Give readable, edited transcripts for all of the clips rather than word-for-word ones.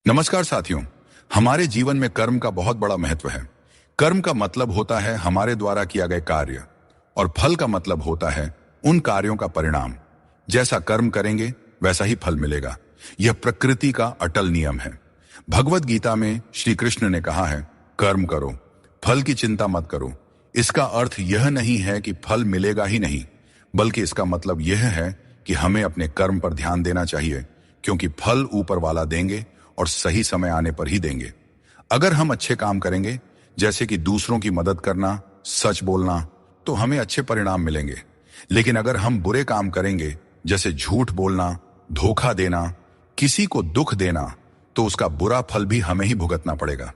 नमस्कार साथियों। हमारे जीवन में कर्म का बहुत बड़ा महत्व है। कर्म का मतलब होता है हमारे द्वारा किया गया कार्य, और फल का मतलब होता है उन कार्यों का परिणाम। जैसा कर्म करेंगे वैसा ही फल मिलेगा। यह प्रकृति का अटल नियम है। भगवत गीता में श्री कृष्ण ने कहा है, कर्म करो, फल की चिंता मत करो। इसका अर्थ यह नहीं है कि फल मिलेगा ही नहीं, बल्कि इसका मतलब यह है कि हमें अपने कर्म पर ध्यान देना चाहिए, क्योंकि फल ऊपर वाला देंगे और सही समय आने पर ही देंगे। अगर हम अच्छे काम करेंगे, जैसे कि दूसरों की मदद करना, सच बोलना, तो हमें अच्छे परिणाम मिलेंगे। लेकिन अगर हम बुरे काम करेंगे, जैसे झूठ बोलना, धोखा देना, किसी को दुख देना, तो उसका बुरा फल भी हमें ही भुगतना पड़ेगा।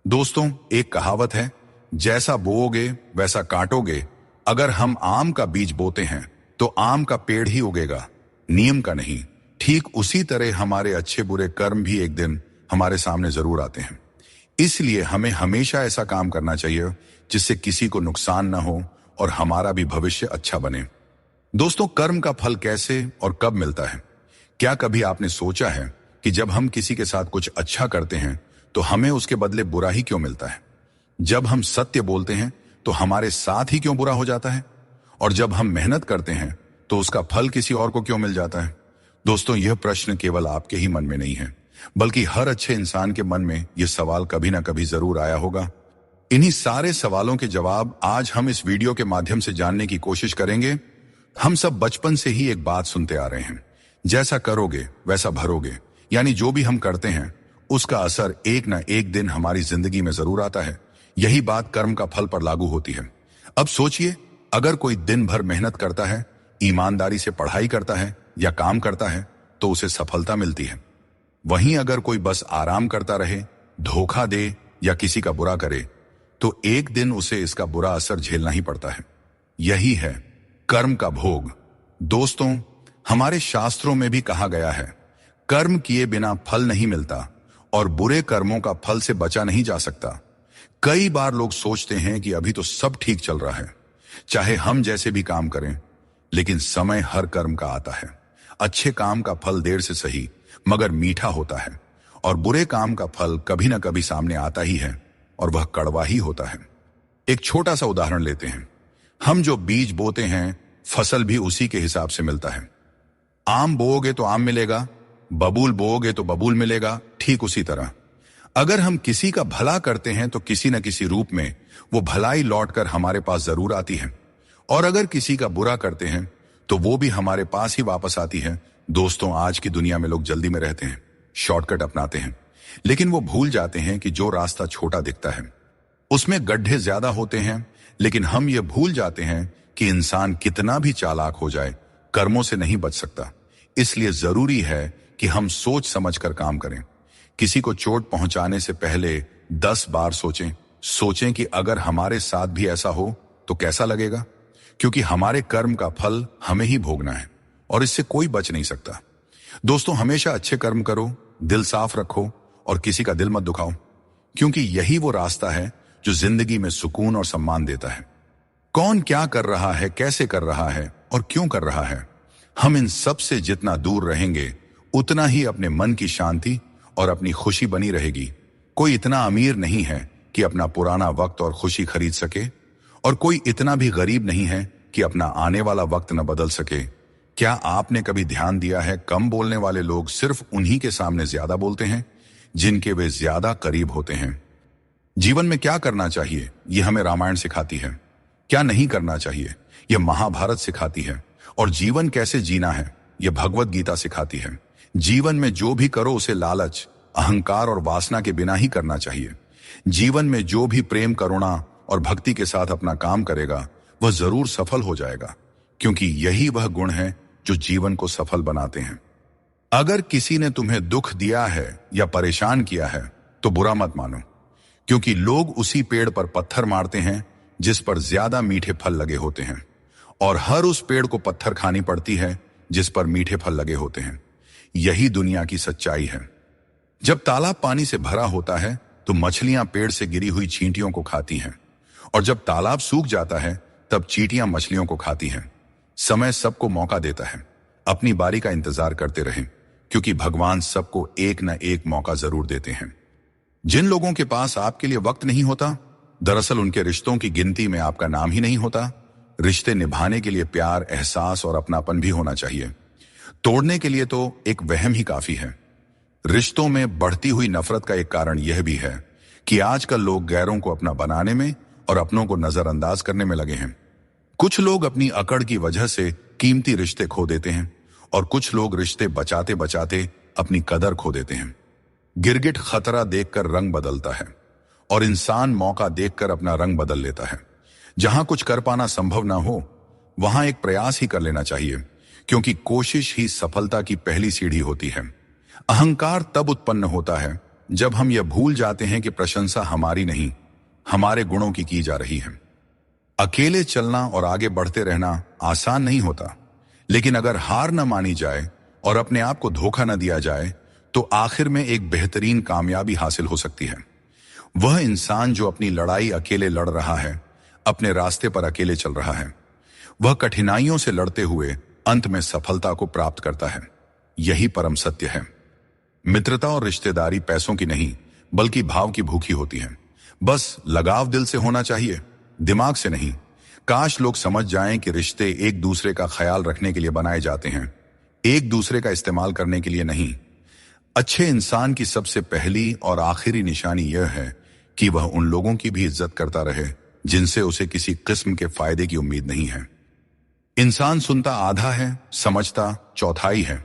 दोस्तों, एक कहावत है, जैसा बोओगे वैसा काटोगे। अगर हम आम का बीज बोते हैं तो आम का पेड़ ही उगेगा, नियम का नहीं। ठीक उसी तरह हमारे अच्छे बुरे कर्म भी एक दिन हमारे सामने जरूर आते हैं। इसलिए हमें हमेशा ऐसा काम करना चाहिए जिससे किसी को नुकसान न हो और हमारा भी भविष्य अच्छा बने। दोस्तों, कर्म का फल कैसे और कब मिलता है? क्या कभी आपने सोचा है कि जब हम किसी के साथ कुछ अच्छा करते हैं तो हमें उसके बदले बुरा ही क्यों मिलता है? जब हम सत्य बोलते हैं तो हमारे साथ ही क्यों बुरा हो जाता है? और जब हम मेहनत करते हैं तो उसका फल किसी और को क्यों मिल जाता है? दोस्तों, यह प्रश्न केवल आपके ही मन में नहीं है, बल्कि हर अच्छे इंसान के मन में यह सवाल कभी ना कभी जरूर आया होगा। इन्हीं सारे सवालों के जवाब आज हम इस वीडियो के माध्यम से जानने की कोशिश करेंगे। हम सब बचपन से ही एक बात सुनते आ रहे हैं, जैसा करोगे वैसा भरोगे। यानी जो भी हम करते हैं उसका असर एक ना एक दिन हमारी जिंदगी में जरूर आता है। यही बात कर्म का फल पर लागू होती है। अब सोचिए, अगर कोई दिन भर मेहनत करता है, ईमानदारी से पढ़ाई करता है या काम करता है, तो उसे सफलता मिलती है। वहीं अगर कोई बस आराम करता रहे, धोखा दे या किसी का बुरा करे, तो एक दिन उसे इसका बुरा असर झेलना ही पड़ता है। यही है कर्म का भोग। दोस्तों, हमारे शास्त्रों में भी कहा गया है, कर्म किए बिना फल नहीं मिलता और बुरे कर्मों का फल से बचा नहीं जा सकता। कई बार लोग सोचते हैं कि अभी तो सब ठीक चल रहा है, चाहे हम जैसे भी काम करें, लेकिन समय हर कर्म का आता है। अच्छे काम का फल देर से सही मगर मीठा होता है, और बुरे काम का फल कभी ना कभी सामने आता ही है, और वह कड़वा ही होता है। एक छोटा सा उदाहरण लेते हैं। हम जो बीज बोते हैं, फसल भी उसी के हिसाब से मिलता है। आम बोओगे तो आम मिलेगा, बबूल बोओगे तो बबूल मिलेगा। ठीक उसी तरह अगर हम किसी का भला करते हैं तो किसी न किसी रूप में वो भलाई लौटकर हमारे पास जरूर आती है, और अगर किसी का बुरा करते हैं तो वो भी हमारे पास ही वापस आती है। दोस्तों, आज की दुनिया में लोग जल्दी में रहते हैं, शॉर्टकट अपनाते हैं, लेकिन वो भूल जाते हैं कि जो रास्ता छोटा दिखता है उसमें गड्ढे ज्यादा होते हैं। लेकिन हम ये भूल जाते हैं कि इंसान कितना भी चालाक हो जाए, कर्मों से नहीं बच सकता। इसलिए जरूरी है कि हम सोच समझकर काम करें। किसी को चोट पहुंचाने से पहले 10 बार सोचें कि अगर हमारे साथ भी ऐसा हो तो कैसा लगेगा, क्योंकि हमारे कर्म का फल हमें ही भोगना है और इससे कोई बच नहीं सकता। दोस्तों, हमेशा अच्छे कर्म करो, दिल साफ रखो और किसी का दिल मत दुखाओ, क्योंकि यही वो रास्ता है जो जिंदगी में सुकून और सम्मान देता है। कौन क्या कर रहा है, कैसे कर रहा है और क्यों कर रहा है, हम इन सब से जितना दूर रहेंगे उतना ही अपने मन की शांति और अपनी खुशी बनी रहेगी। कोई इतना अमीर नहीं है कि अपना पुराना वक्त और खुशी खरीद सके, और कोई इतना भी गरीब नहीं है कि अपना आने वाला वक्त न बदल सके। क्या आपने कभी ध्यान दिया है, कम बोलने वाले लोग सिर्फ उन्हीं के सामने ज्यादा बोलते हैं जिनके वे ज्यादा करीब होते हैं। जीवन में क्या करना चाहिए, यह हमें रामायण सिखाती है। क्या नहीं करना चाहिए, यह महाभारत सिखाती है। और जीवन कैसे जीना है, यह भगवत गीता सिखाती है। जीवन में जो भी करो उसे लालच, अहंकार और वासना के बिना ही करना चाहिए। जीवन में जो भी प्रेम, करुणा और भक्ति के साथ अपना काम करेगा वह जरूर सफल हो जाएगा, क्योंकि यही वह गुण है जो जीवन को सफल बनाते हैं। अगर किसी ने तुम्हें दुख दिया है या परेशान किया है तो बुरा मत मानो, क्योंकि लोग उसी पेड़ पर पत्थर मारते हैं जिस पर ज्यादा मीठे फल लगे होते हैं, और हर उस पेड़ को पत्थर खानी पड़ती है जिस पर मीठे फल लगे होते हैं। यही दुनिया की सच्चाई है। जब तालाब पानी से भरा होता है तो मछलियां पेड़ से गिरी हुई चींटियों को खाती हैं, और जब तालाब सूख जाता है तब चींटियां मछलियों को खाती हैं। समय सबको मौका देता है, अपनी बारी का इंतजार करते रहें, क्योंकि भगवान सबको एक न एक मौका जरूर देते हैं। जिन लोगों के पास आपके लिए वक्त नहीं होता, दरअसल उनके रिश्तों की गिनती में आपका नाम ही नहीं होता। रिश्ते निभाने के लिए प्यार, एहसास और अपनापन भी होना चाहिए। तोड़ने के लिए तो एक वहम ही काफी है। रिश्तों में बढ़ती हुई नफरत का एक कारण यह भी है कि आजकल लोग गैरों को अपना बनाने में और अपनों को नजरअंदाज करने में लगे हैं। कुछ लोग अपनी अकड़ की वजह से कीमती रिश्ते खो देते हैं और कुछ लोग रिश्ते बचाते बचाते अपनी कदर खो देते हैं। गिरगिट खतरा देखकर रंग बदलता है और इंसान मौका देखकर अपना रंग बदल लेता है। जहां कुछ कर पाना संभव ना हो, वहां एक प्रयास ही कर लेना चाहिए, क्योंकि कोशिश ही सफलता की पहली सीढ़ी होती है। अहंकार तब उत्पन्न होता है जब हम यह भूल जाते हैं कि प्रशंसा हमारी नहीं, हमारे गुणों की जा रही है। अकेले चलना और आगे बढ़ते रहना आसान नहीं होता, लेकिन अगर हार न मानी जाए और अपने आप को धोखा न दिया जाए तो आखिर में एक बेहतरीन कामयाबी हासिल हो सकती है। वह इंसान जो अपनी लड़ाई अकेले लड़ रहा है, अपने रास्ते पर अकेले चल रहा है, वह कठिनाइयों से लड़ते हुए अंत में सफलता को प्राप्त करता है। यही परम सत्य है। मित्रता और रिश्तेदारी पैसों की नहीं, बल्कि भाव की भूखी होती है। बस लगाव दिल से होना चाहिए, दिमाग से नहीं। काश लोग समझ जाएं कि रिश्ते एक दूसरे का ख्याल रखने के लिए बनाए जाते हैं, एक दूसरे का इस्तेमाल करने के लिए नहीं। अच्छे इंसान की सबसे पहली और आखिरी निशानी यह है कि वह उन लोगों की भी इज्जत करता रहे जिनसे उसे किसी किस्म के फायदे की उम्मीद नहीं है। इंसान सुनता आधा है, समझता चौथाई है,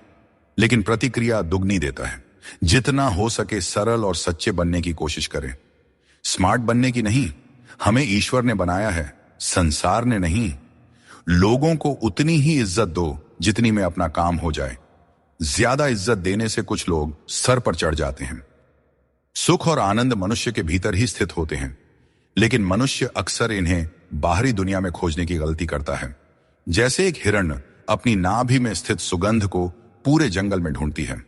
लेकिन प्रतिक्रिया दुगनी देता है। जितना हो सके सरल और सच्चे बनने की कोशिश करें। स्मार्ट बनने की नहीं, हमें ईश्वर ने बनाया है, संसार ने नहीं। लोगों को उतनी ही इज्जत दो जितनी में अपना काम हो जाए। ज्यादा इज्जत देने से कुछ लोग सर पर चढ़ जाते हैं। सुख और आनंद मनुष्य के भीतर ही स्थित होते हैं, लेकिन मनुष्य अक्सर इन्हें बाहरी दुनिया में खोजने की गलती करता है। जैसे एक हिरण अपनी नाभि में स्थित सुगंध को पूरे जंगल में ढूंढती है,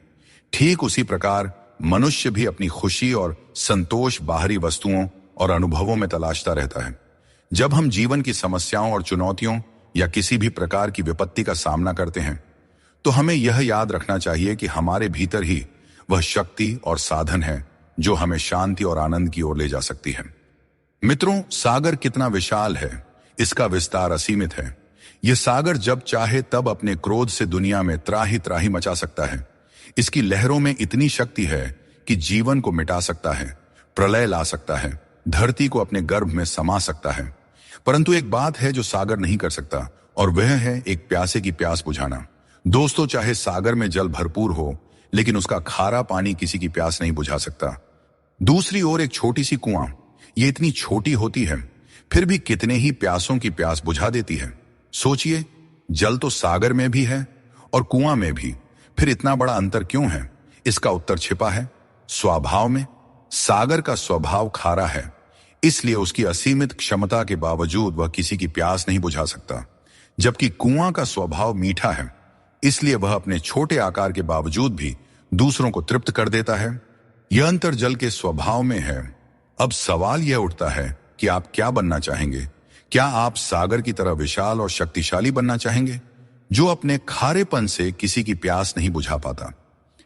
ठीक उसी प्रकार मनुष्य भी अपनी खुशी और संतोष बाहरी वस्तुओं और अनुभवों में तलाशता रहता है। जब हम जीवन की समस्याओं और चुनौतियों या किसी भी प्रकार की विपत्ति का सामना करते हैं, तो हमें यह याद रखना चाहिए कि हमारे भीतर ही वह शक्ति और साधन है जो हमें शांति और आनंद की ओर ले जा सकती है। मित्रों, सागर कितना विशाल है, इसका विस्तार असीमित है। यह सागर जब चाहे तब अपने क्रोध से दुनिया में त्राही त्राही मचा सकता है। इसकी लहरों में इतनी शक्ति है कि जीवन को मिटा सकता है, प्रलय ला सकता है, धरती को अपने गर्भ में समा सकता है। परंतु एक बात है जो सागर नहीं कर सकता, और वह है एक प्यासे की प्यास बुझाना। दोस्तों, चाहे सागर में जल भरपूर हो, लेकिन उसका खारा पानी किसी की प्यास नहीं बुझा सकता। दूसरी ओर एक छोटी सी कुआं, ये इतनी छोटी होती है, फिर भी कितने ही प्यासों की प्यास बुझा देती है। सोचिए, जल तो सागर में भी है और कुआं में भी, फिर इतना बड़ा अंतर क्यों है? इसका उत्तर छिपा है स्वभाव में। सागर का स्वभाव खारा है, इसलिए उसकी असीमित क्षमता के बावजूद वह किसी की प्यास नहीं बुझा सकता। जबकि कुआं का स्वभाव मीठा है, इसलिए वह अपने छोटे आकार के बावजूद भी दूसरों को तृप्त कर देता है। यह अंतर जल के स्वभाव में है। अब सवाल यह उठता है कि आप क्या बनना चाहेंगे? क्या आप सागर की तरह विशाल और शक्तिशाली बनना चाहेंगे, जो अपने खारेपन से किसी की प्यास नहीं बुझा पाता?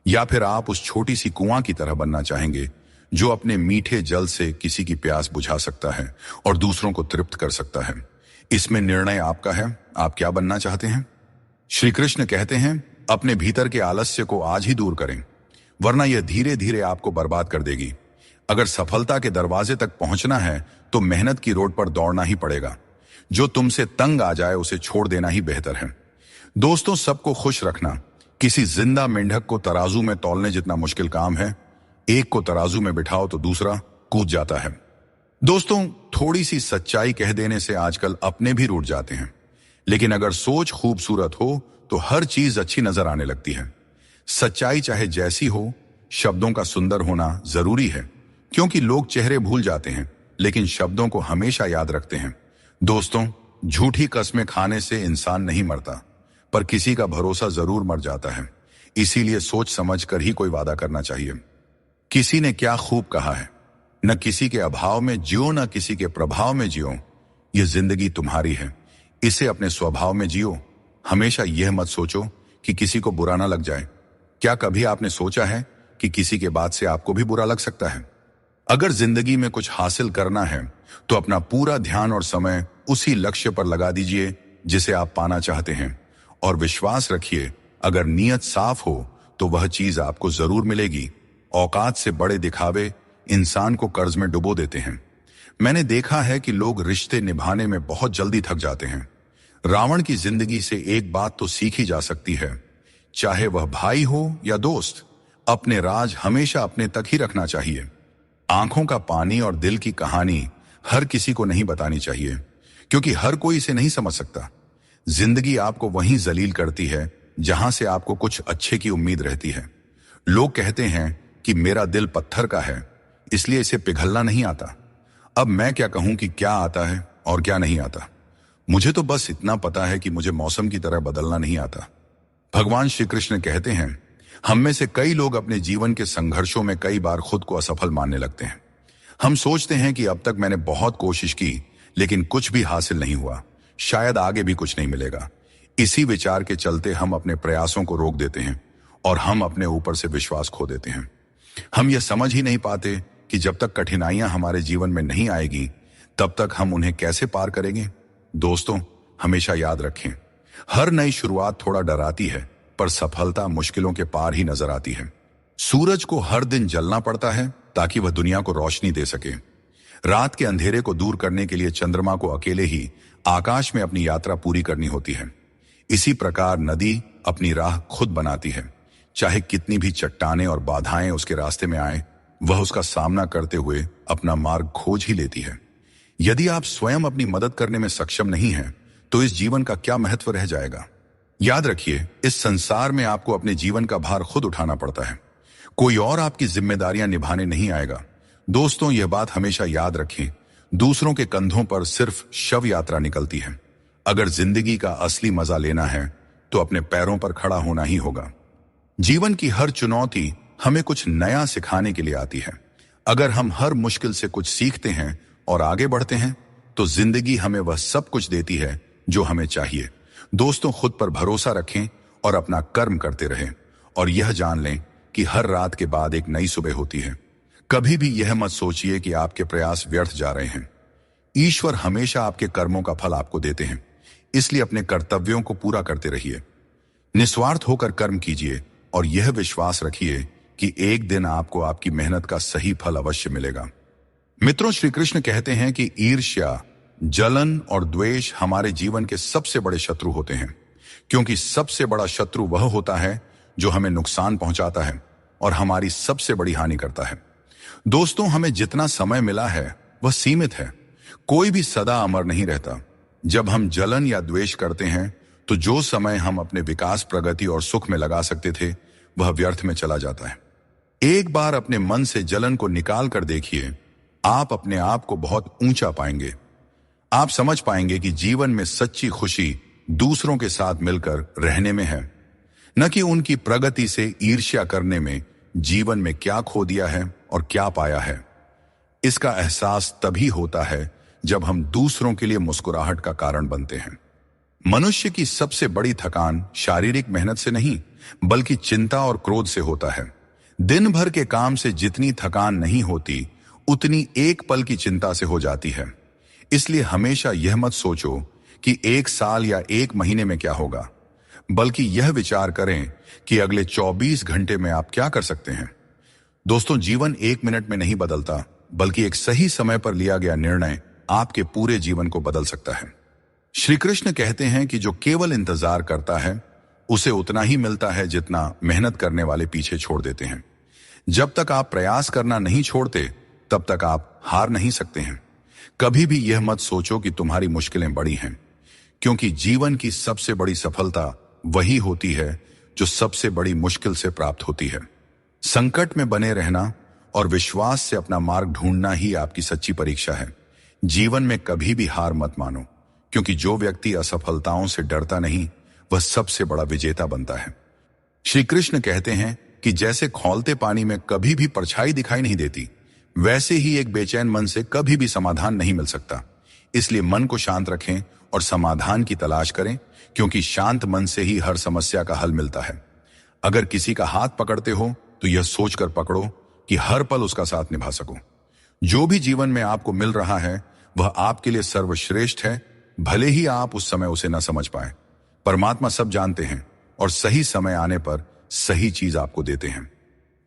या फिर आप उस छोटी सी कुआं की तरह बनना चाहेंगे, जो अपने मीठे जल से किसी की प्यास बुझा सकता है और दूसरों को तृप्त कर सकता है? इसमें निर्णय आपका है। आप क्या बनना चाहते हैं? श्री कृष्ण कहते हैं, अपने भीतर के आलस्य को आज ही दूर करें, वरना यह धीरे धीरे आपको बर्बाद कर देगी। अगर सफलता के दरवाजे तक पहुंचना है तो मेहनत की रोड पर दौड़ना ही पड़ेगा। जो तुमसे तंग आ जाए उसे छोड़ देना ही बेहतर है। दोस्तों, सबको खुश रखना किसी जिंदा मेंढक को तराजू में तौलने जितना मुश्किल काम है। एक को तराजू में बिठाओ तो दूसरा कूद जाता है। दोस्तों, थोड़ी सी सच्चाई कह देने से आजकल अपने भी रूठ जाते हैं, लेकिन अगर सोच खूबसूरत हो तो हर चीज अच्छी नजर आने लगती है। सच्चाई चाहे जैसी हो, शब्दों का सुंदर होना जरूरी है, क्योंकि लोग चेहरे भूल जाते हैं लेकिन शब्दों को हमेशा याद रखते हैं। दोस्तों, झूठी कस्में खाने से इंसान नहीं मरता, पर किसी का भरोसा जरूर मर जाता है। इसीलिए सोच समझ कर ही कोई वादा करना चाहिए। किसी ने क्या खूब कहा है, न किसी के अभाव में जियो, न किसी के प्रभाव में जियो। यह जिंदगी तुम्हारी है, इसे अपने स्वभाव में जियो। हमेशा यह मत सोचो कि किसी को बुरा ना लग जाए। क्या कभी आपने सोचा है कि किसी के बात से आपको भी बुरा लग सकता है? अगर जिंदगी में कुछ हासिल करना है तो अपना पूरा ध्यान और समय उसी लक्ष्य पर लगा दीजिए जिसे आप पाना चाहते हैं, और विश्वास रखिए, अगर नीयत साफ हो तो वह चीज आपको जरूर मिलेगी। औकात से बड़े दिखावे इंसान को कर्ज में डुबो देते हैं। मैंने देखा है कि लोग रिश्ते निभाने में बहुत जल्दी थक जाते हैं। रावण की जिंदगी से एक बात तो सीखी जा सकती है, चाहे वह भाई हो या दोस्त, अपने राज हमेशा अपने तक ही रखना चाहिए। आंखों का पानी और दिल की कहानी हर किसी को नहीं बतानी चाहिए, क्योंकि हर कोई इसे नहीं समझ सकता। जिंदगी आपको वहीं जलील करती है जहां से आपको कुछ अच्छे की उम्मीद रहती है। लोग कहते हैं कि मेरा दिल पत्थर का है, इसलिए इसे पिघलना नहीं आता। अब मैं क्या कहूं कि क्या आता है और क्या नहीं आता। मुझे तो बस इतना पता है कि मुझे मौसम की तरह बदलना नहीं आता। भगवान श्री कृष्ण कहते हैं, हम में से कई लोग अपने जीवन के संघर्षों में कई बार खुद को असफल मानने लगते हैं। हम सोचते हैं कि अब तक मैंने बहुत कोशिश की लेकिन कुछ भी हासिल नहीं हुआ, शायद आगे भी कुछ नहीं मिलेगा। इसी विचार के चलते हम अपने प्रयासों को रोक देते हैं और हम अपने ऊपर से विश्वास खो देते हैं। हम यह समझ ही नहीं पाते कि जब तक कठिनाइयां हमारे जीवन में नहीं आएगी तब तक हम उन्हें कैसे पार करेंगे। दोस्तों, हमेशा याद रखें, हर नई शुरुआत थोड़ा डराती है, पर सफलता मुश्किलों के पार ही नजर आती है। सूरज को हर दिन जलना पड़ता है ताकि वह दुनिया को रोशनी दे सके। रात के अंधेरे को दूर करने के लिए चंद्रमा को अकेले ही आकाश में अपनी यात्रा पूरी करनी होती है। इसी प्रकार नदी अपनी राह खुद बनाती है। चाहे कितनी भी चट्टानें और बाधाएं उसके रास्ते में आए, वह उसका सामना करते हुए अपना मार्ग खोज ही लेती है। यदि आप स्वयं अपनी मदद करने में सक्षम नहीं हैं, तो इस जीवन का क्या महत्व रह जाएगा। याद रखिए, इस संसार में आपको अपने जीवन का भार खुद उठाना पड़ता है, कोई और आपकी जिम्मेदारियां निभाने नहीं आएगा। दोस्तों, यह बात हमेशा याद रखें, दूसरों के कंधों पर सिर्फ शव यात्रा निकलती है। अगर जिंदगी का असली मजा लेना है तो अपने पैरों पर खड़ा होना ही होगा। जीवन की हर चुनौती हमें कुछ नया सिखाने के लिए आती है। अगर हम हर मुश्किल से कुछ सीखते हैं और आगे बढ़ते हैं तो जिंदगी हमें वह सब कुछ देती है जो हमें चाहिए। दोस्तों, खुद पर भरोसा रखें और अपना कर्म करते रहें, और यह जान लें कि हर रात के बाद एक नई सुबह होती है। कभी भी यह मत सोचिए कि आपके प्रयास व्यर्थ जा रहे हैं। ईश्वर हमेशा आपके कर्मों का फल आपको देते हैं, इसलिए अपने कर्तव्यों को पूरा करते रहिए। निस्वार्थ होकर कर्म कीजिए और यह विश्वास रखिए कि एक दिन आपको आपकी मेहनत का सही फल अवश्य मिलेगा। मित्रों, श्री कृष्ण कहते हैं कि ईर्ष्या, जलन और द्वेष हमारे जीवन के सबसे बड़े शत्रु होते हैं, क्योंकि सबसे बड़ा शत्रु वह होता है जो हमें नुकसान पहुंचाता है और हमारी सबसे बड़ी हानि करता है। दोस्तों, हमें जितना समय मिला है वह सीमित है। कोई भी सदा अमर नहीं रहता। जब हम जलन या द्वेष करते हैं तो जो समय हम अपने विकास, प्रगति और सुख में लगा सकते थे वह व्यर्थ में चला जाता है। एक बार अपने मन से जलन को निकाल कर देखिए, आप अपने आप को बहुत ऊंचा पाएंगे। आप समझ पाएंगे कि जीवन में सच्ची खुशी दूसरों के साथ मिलकर रहने में है, न कि उनकी प्रगति से ईर्ष्या करने में। जीवन में क्या खो दिया है और क्या पाया है, इसका एहसास तभी होता है जब हम दूसरों के लिए मुस्कुराहट का कारण बनते हैं। मनुष्य की सबसे बड़ी थकान शारीरिक मेहनत से नहीं, बल्कि चिंता और क्रोध से होता है। दिन भर के काम से जितनी थकान नहीं होती, उतनी एक पल की चिंता से हो जाती है। इसलिए हमेशा यह मत सोचो कि एक साल या एक महीने में क्या होगा, बल्कि यह विचार करें कि अगले 24 घंटे में आप क्या कर सकते हैं। दोस्तों, जीवन एक मिनट में नहीं बदलता, बल्कि एक सही समय पर लिया गया निर्णय आपके पूरे जीवन को बदल सकता है। श्री कृष्ण कहते हैं कि जो केवल इंतजार करता है उसे उतना ही मिलता है जितना मेहनत करने वाले पीछे छोड़ देते हैं। जब तक आप प्रयास करना नहीं छोड़ते तब तक आप हार नहीं सकते हैं। कभी भी यह मत सोचो कि तुम्हारी मुश्किलें बड़ी हैं, क्योंकि जीवन की सबसे बड़ी सफलता वही होती है जो सबसे बड़ी मुश्किल से प्राप्त होती है। संकट में बने रहना और विश्वास से अपना मार्ग ढूंढना ही आपकी सच्ची परीक्षा है। जीवन में कभी भी हार मत मानो, क्योंकि जो व्यक्ति असफलताओं से डरता नहीं वह सबसे बड़ा विजेता बनता है। श्री कृष्ण कहते हैं कि जैसे खौलते पानी में कभी भी परछाई दिखाई नहीं देती, वैसे ही एक बेचैन मन से कभी भी समाधान नहीं मिल सकता। इसलिए मन को शांत रखें और समाधान की तलाश करें, क्योंकि शांत मन से ही हर समस्या का हल मिलता है। अगर किसी का हाथ पकड़ते हो तो यह सोचकर पकड़ो कि हर पल उसका साथ निभा सको। जो भी जीवन में आपको मिल रहा है वह आपके लिए सर्वश्रेष्ठ है, भले ही आप उस समय उसे न समझ पाए। परमात्मा सब जानते हैं और सही समय आने पर सही चीज आपको देते हैं।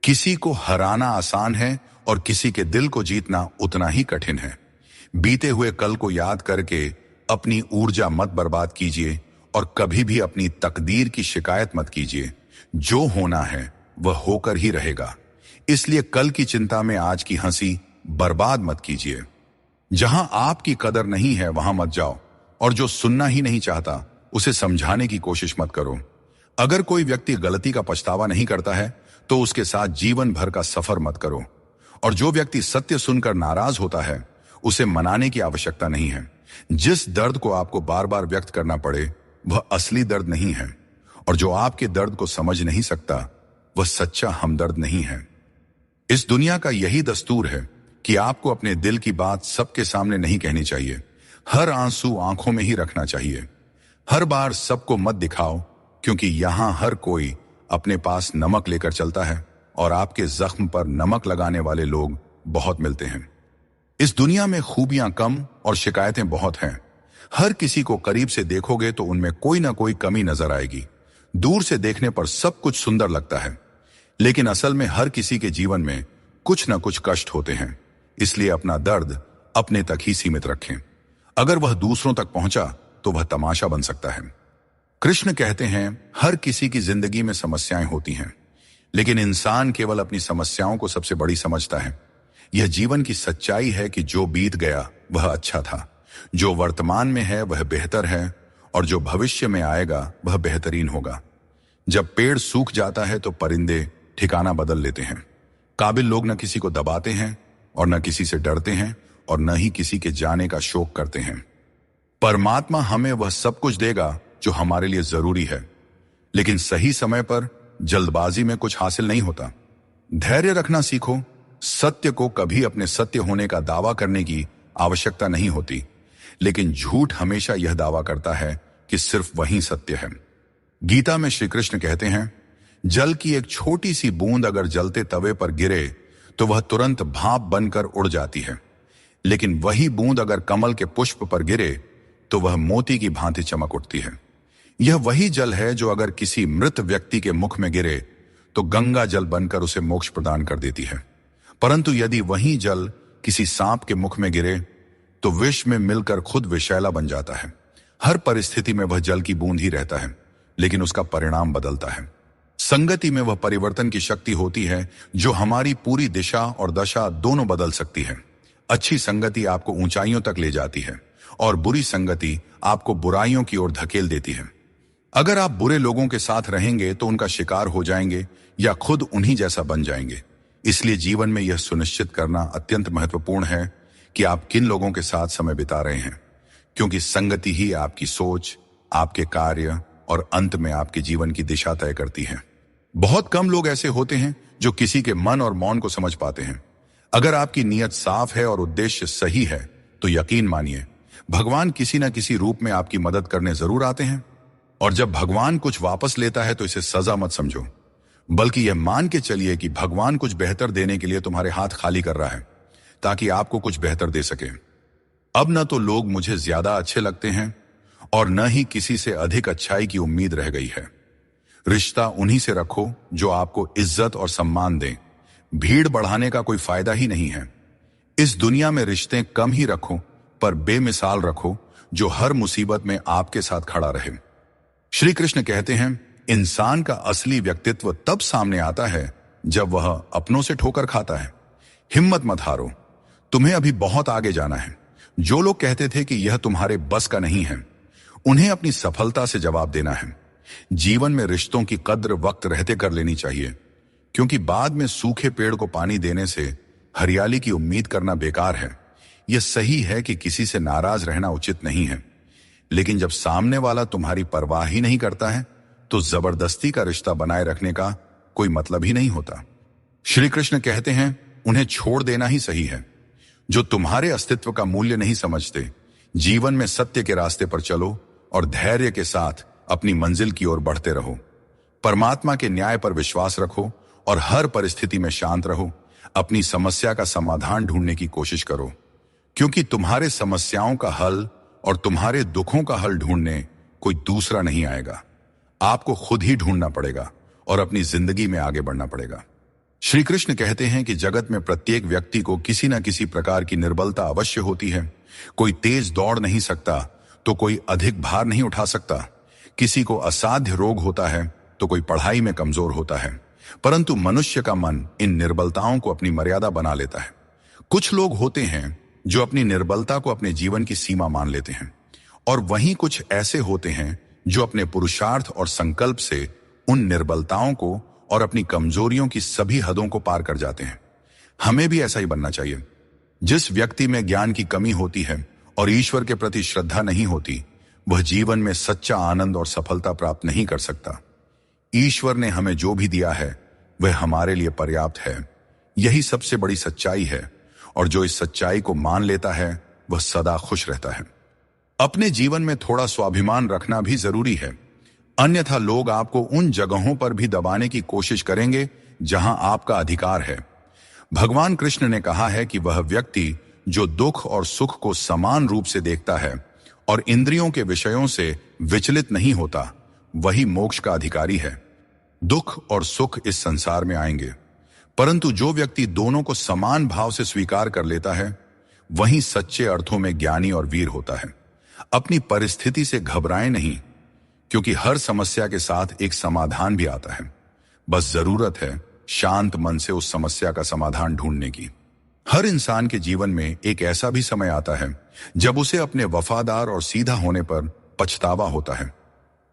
किसी को हराना आसान है और किसी के दिल को जीतना उतना ही कठिन है। बीते हुए कल को याद करके अपनी ऊर्जा मत बर्बाद कीजिए और कभी भी अपनी तकदीर की शिकायत मत कीजिए। जो होना है वह होकर ही रहेगा, इसलिए कल की चिंता में आज की हंसी बर्बाद मत कीजिए। जहां आपकी कदर नहीं है वहां मत जाओ और जो सुनना ही नहीं चाहता उसे समझाने की कोशिश मत करो। अगर कोई व्यक्ति गलती का पछतावा नहीं करता है तो उसके साथ जीवन भर का सफर मत करो, और जो व्यक्ति सत्य सुनकर नाराज होता है उसे मनाने की आवश्यकता नहीं है। जिस दर्द को आपको बार बार व्यक्त करना पड़े वह असली दर्द नहीं है, और जो आपके दर्द को समझ नहीं सकता वह सच्चा हमदर्द नहीं है। इस दुनिया का यही दस्तूर है कि आपको अपने दिल की बात सबके सामने नहीं कहनी चाहिए। हर आंसू आंखों में ही रखना चाहिए। हर बार सबको मत दिखाओ, क्योंकि यहां हर कोई अपने पास नमक लेकर चलता है और आपके जख्म पर नमक लगाने वाले लोग बहुत मिलते हैं। इस दुनिया में खूबियां कम और शिकायतें बहुत हैं। हर किसी को करीब से देखोगे तो उनमें कोई ना कोई कमी नजर आएगी। दूर से देखने पर सब कुछ सुंदर लगता है, लेकिन असल में हर किसी के जीवन में कुछ ना कुछ कष्ट होते हैं। इसलिए अपना दर्द अपने तक ही सीमित रखें। अगर वह दूसरों तक पहुंचा तो वह तमाशा बन सकता है। कृष्ण कहते हैं हर किसी की जिंदगी में समस्याएं होती हैं, लेकिन इंसान केवल अपनी समस्याओं को सबसे बड़ी समझता है। यह जीवन की सच्चाई है कि जो बीत गया वह अच्छा था, जो वर्तमान में है वह बेहतर है, और जो भविष्य में आएगा वह बेहतरीन होगा। जब पेड़ सूख जाता है तो परिंदे ठिकाना बदल लेते हैं। काबिल लोग न किसी को दबाते हैं और न किसी से डरते हैं और न ही किसी के जाने का शोक करते हैं। परमात्मा हमें वह सब कुछ देगा जो हमारे लिए जरूरी है, लेकिन सही समय पर जल्दबाजी में कुछ हासिल नहीं होता। धैर्य रखना सीखो। सत्य को कभी अपने सत्य होने का दावा करने की आवश्यकता नहीं होती, लेकिन झूठ हमेशा यह दावा करता है कि सिर्फ वही सत्य है। गीता में श्री कृष्ण कहते हैं जल की एक छोटी सी बूंद अगर जलते तवे पर गिरे तो वह तुरंत भाप बनकर उड़ जाती है, लेकिन वही बूंद अगर कमल के पुष्प पर गिरे तो वह मोती की भांति चमक उठती है। यह वही जल है जो अगर किसी मृत व्यक्ति के मुख में गिरे तो गंगा जल बनकर उसे मोक्ष प्रदान कर देती है, परंतु यदि वही जल किसी सांप के मुख में गिरे तो विष में मिलकर खुद विषैला बन जाता है। हर परिस्थिति में वह जल की बूंद ही रहता है, लेकिन उसका परिणाम बदलता है। संगति में वह परिवर्तन की शक्ति होती है जो हमारी पूरी दिशा और दशा दोनों बदल सकती है। अच्छी संगति आपको ऊंचाइयों तक ले जाती है और बुरी संगति आपको बुराइयों की ओर धकेल देती है। अगर आप बुरे लोगों के साथ रहेंगे तो उनका शिकार हो जाएंगे या खुद उन्हीं जैसा बन जाएंगे। इसलिए जीवन में यह सुनिश्चित करना अत्यंत महत्वपूर्ण है कि आप किन लोगों के साथ समय बिता रहे हैं, क्योंकि संगति ही आपकी सोच, आपके कार्य और अंत में आपके जीवन की दिशा तय करती है। बहुत कम लोग ऐसे होते हैं जो किसी के मन और मौन को समझ पाते हैं। अगर आपकी नीयत साफ है और उद्देश्य सही है तो यकीन मानिए भगवान किसी न किसी रूप में आपकी मदद करने जरूर आते हैं। और जब भगवान कुछ वापस लेता है तो इसे सजा मत समझो, बल्कि यह मान के चलिए कि भगवान कुछ बेहतर देने के लिए तुम्हारे हाथ खाली कर रहा है ताकि आपको कुछ बेहतर दे सके। अब न तो लोग मुझे ज्यादा अच्छे लगते हैं और न ही किसी से अधिक अच्छाई की उम्मीद रह गई है। रिश्ता उन्हीं से रखो जो आपको इज्जत और सम्मान दें। भीड़ बढ़ाने का कोई फायदा ही नहीं है। इस दुनिया में रिश्ते कम ही रखो, पर बेमिसाल रखो जो हर मुसीबत में आपके साथ खड़ा रहे। श्री कृष्ण कहते हैं इंसान का असली व्यक्तित्व तब सामने आता है जब वह अपनों से ठोकर खाता है। हिम्मत मत हारो, तुम्हें अभी बहुत आगे जाना है। जो लोग कहते थे कि यह तुम्हारे बस का नहीं है, उन्हें अपनी सफलता से जवाब देना है। जीवन में रिश्तों की कद्र वक्त रहते कर लेनी चाहिए, क्योंकि बाद में सूखे पेड़ को पानी देने से हरियाली की उम्मीद करना बेकार है। यह सही है कि किसी से नाराज रहना उचित नहीं है, लेकिन जब सामने वाला तुम्हारी परवाह ही नहीं करता है तो जबरदस्ती का रिश्ता बनाए रखने का कोई मतलब ही नहीं होता। श्री कृष्ण कहते हैं उन्हें छोड़ देना ही सही है। जो तुम्हारे अस्तित्व का मूल्य नहीं समझते, जीवन में सत्य के रास्ते पर चलो और धैर्य के साथ अपनी मंजिल की ओर बढ़ते रहो। परमात्मा के न्याय पर विश्वास रखो और हर परिस्थिति में शांत रहो। अपनी समस्या का समाधान ढूंढने की कोशिश करो, क्योंकि तुम्हारे समस्याओं का हल और तुम्हारे दुखों का हल ढूंढने कोई दूसरा नहीं आएगा। आपको खुद ही ढूंढना पड़ेगा और अपनी जिंदगी में आगे बढ़ना पड़ेगा। श्री कृष्ण कहते हैं कि जगत में प्रत्येक व्यक्ति को किसी न किसी प्रकार की निर्बलता अवश्य होती है। कोई तेज दौड़ नहीं सकता तो कोई अधिक भार नहीं उठा सकता। किसी को असाध्य रोग होता है तो कोई पढ़ाई में कमजोर होता है। परंतु मनुष्य का मन इन निर्बलताओं को अपनी मर्यादा बना लेता है। कुछ लोग होते हैं जो अपनी निर्बलता को अपने जीवन की सीमा मान लेते हैं, और वहीं कुछ ऐसे होते हैं जो अपने पुरुषार्थ और संकल्प से उन निर्बलताओं को और अपनी कमजोरियों की सभी हदों को पार कर जाते हैं। हमें भी ऐसा ही बनना चाहिए। जिस व्यक्ति में ज्ञान की कमी होती है और ईश्वर के प्रति श्रद्धा नहीं होती, वह जीवन में सच्चा आनंद और सफलता प्राप्त नहीं कर सकता। ईश्वर ने हमें जो भी दिया है वह हमारे लिए पर्याप्त है। यही सबसे बड़ी सच्चाई है, और जो इस सच्चाई को मान लेता है वह सदा खुश रहता है। अपने जीवन में थोड़ा स्वाभिमान रखना भी जरूरी है, अन्यथा लोग आपको उन जगहों पर भी दबाने की कोशिश करेंगे जहां आपका अधिकार है। भगवान कृष्ण ने कहा है कि वह व्यक्ति जो दुख और सुख को समान रूप से देखता है और इंद्रियों के विषयों से विचलित नहीं होता, वही मोक्ष का अधिकारी है। दुख और सुख इस संसार में आएंगे, परंतु जो व्यक्ति दोनों को समान भाव से स्वीकार कर लेता है, वही सच्चे अर्थों में ज्ञानी और वीर होता है। अपनी परिस्थिति से घबराएं नहीं, क्योंकि हर समस्या के साथ एक समाधान भी आता है। बस जरूरत है शांत मन से उस समस्या का समाधान ढूंढने की। हर इंसान के जीवन में एक ऐसा भी समय आता है जब उसे अपने वफादार और सीधा होने पर पछतावा होता है।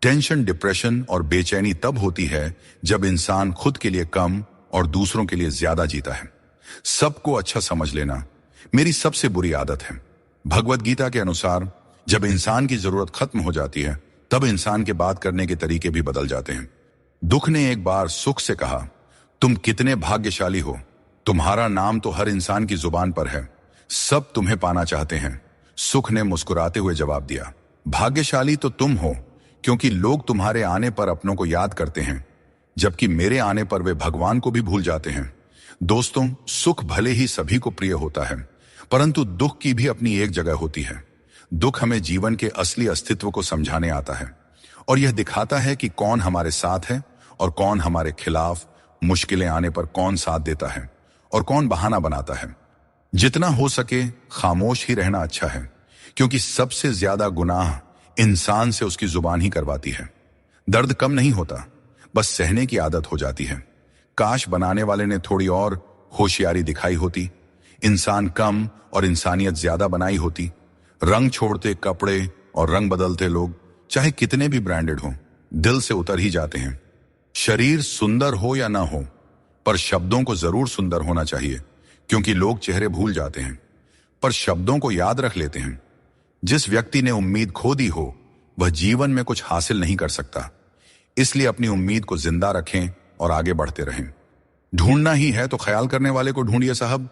टेंशन, डिप्रेशन और बेचैनी तब होती है जब इंसान खुद के लिए कम और दूसरों के लिए ज्यादा जीता है। सबको अच्छा समझ लेना मेरी सबसे बुरी आदत है। भगवत गीता के अनुसार जब इंसान की जरूरत खत्म हो जाती है, तब इंसान के बात करने के तरीके भी बदल जाते हैं। दुख ने एक बार सुख से कहा, तुम कितने भाग्यशाली हो, तुम्हारा नाम तो हर इंसान की जुबान पर है, सब तुम्हें पाना चाहते हैं। सुख ने मुस्कुराते हुए जवाब दिया, भाग्यशाली तो तुम हो, क्योंकि लोग तुम्हारे आने पर अपनों को याद करते हैं, जबकि मेरे आने पर वे भगवान को भी भूल जाते हैं। दोस्तों, सुख भले ही सभी को प्रिय होता है, परंतु दुख की भी अपनी एक जगह होती है। दुख हमें जीवन के असली अस्तित्व को समझाने आता है, और यह दिखाता है कि कौन हमारे साथ है और कौन हमारे खिलाफ। मुश्किलें आने पर कौन साथ देता है और कौन बहाना बनाता है। जितना हो सके खामोश ही रहना अच्छा है, क्योंकि सबसे ज्यादा गुनाह इंसान से उसकी जुबान ही करवाती है। दर्द कम नहीं होता, बस सहने की आदत हो जाती है। काश बनाने वाले ने थोड़ी और होशियारी दिखाई होती, इंसान कम और इंसानियत ज्यादा बनाई होती। रंग छोड़ते कपड़े और रंग बदलते लोग चाहे कितने भी ब्रांडेड हों, दिल से उतर ही जाते हैं। शरीर सुंदर हो या ना हो, पर शब्दों को जरूर सुंदर होना चाहिए, क्योंकि लोग चेहरे भूल जाते हैं पर शब्दों को याद रख लेते हैं। जिस व्यक्ति ने उम्मीद खो दी हो, वह जीवन में कुछ हासिल नहीं कर सकता। इसलिए अपनी उम्मीद को जिंदा रखें और आगे बढ़ते रहें। ढूंढना ही है तो ख्याल करने वाले को ढूंढिए साहब,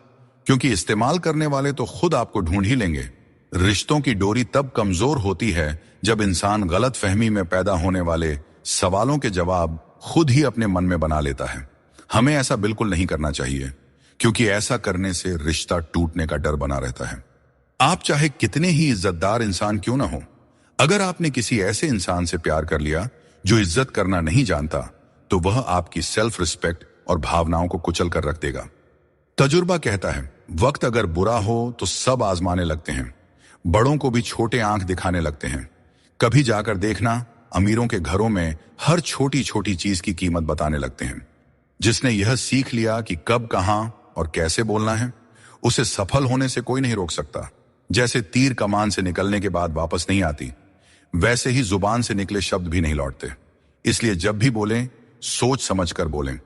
क्योंकि इस्तेमाल करने वाले तो खुद आपको ढूंढ ही लेंगे। रिश्तों की डोरी तब कमजोर होती है जब इंसान गलत फहमी में पैदा होने वाले सवालों के जवाब खुद ही अपने मन में बना लेता है। हमें ऐसा बिल्कुल नहीं करना चाहिए, क्योंकि ऐसा करने से रिश्ता टूटने का डर बना रहता है। आप चाहे कितने ही इज्जतदार इंसान क्यों ना हो, अगर आपने किसी ऐसे इंसान से प्यार कर लिया जो इज्जत करना नहीं जानता, तो वह आपकी सेल्फ रिस्पेक्ट और भावनाओं को कुचल कर रख देगा। तजुर्बा कहता है, वक्त अगर बुरा हो तो सब आजमाने लगते हैं, बड़ों को भी छोटे आंख दिखाने लगते हैं। कभी जाकर देखना, अमीरों के घरों में हर छोटी छोटी चीज की कीमत बताने लगते हैं। जिसने यह सीख लिया कि कब, कहां और कैसे बोलना है, उसे सफल होने से कोई नहीं रोक सकता। जैसे तीर कमान से निकलने के बाद वापस नहीं आती, वैसे ही जुबान से निकले शब्द भी नहीं लौटते। इसलिए जब भी बोलें, सोच समझ कर बोलें।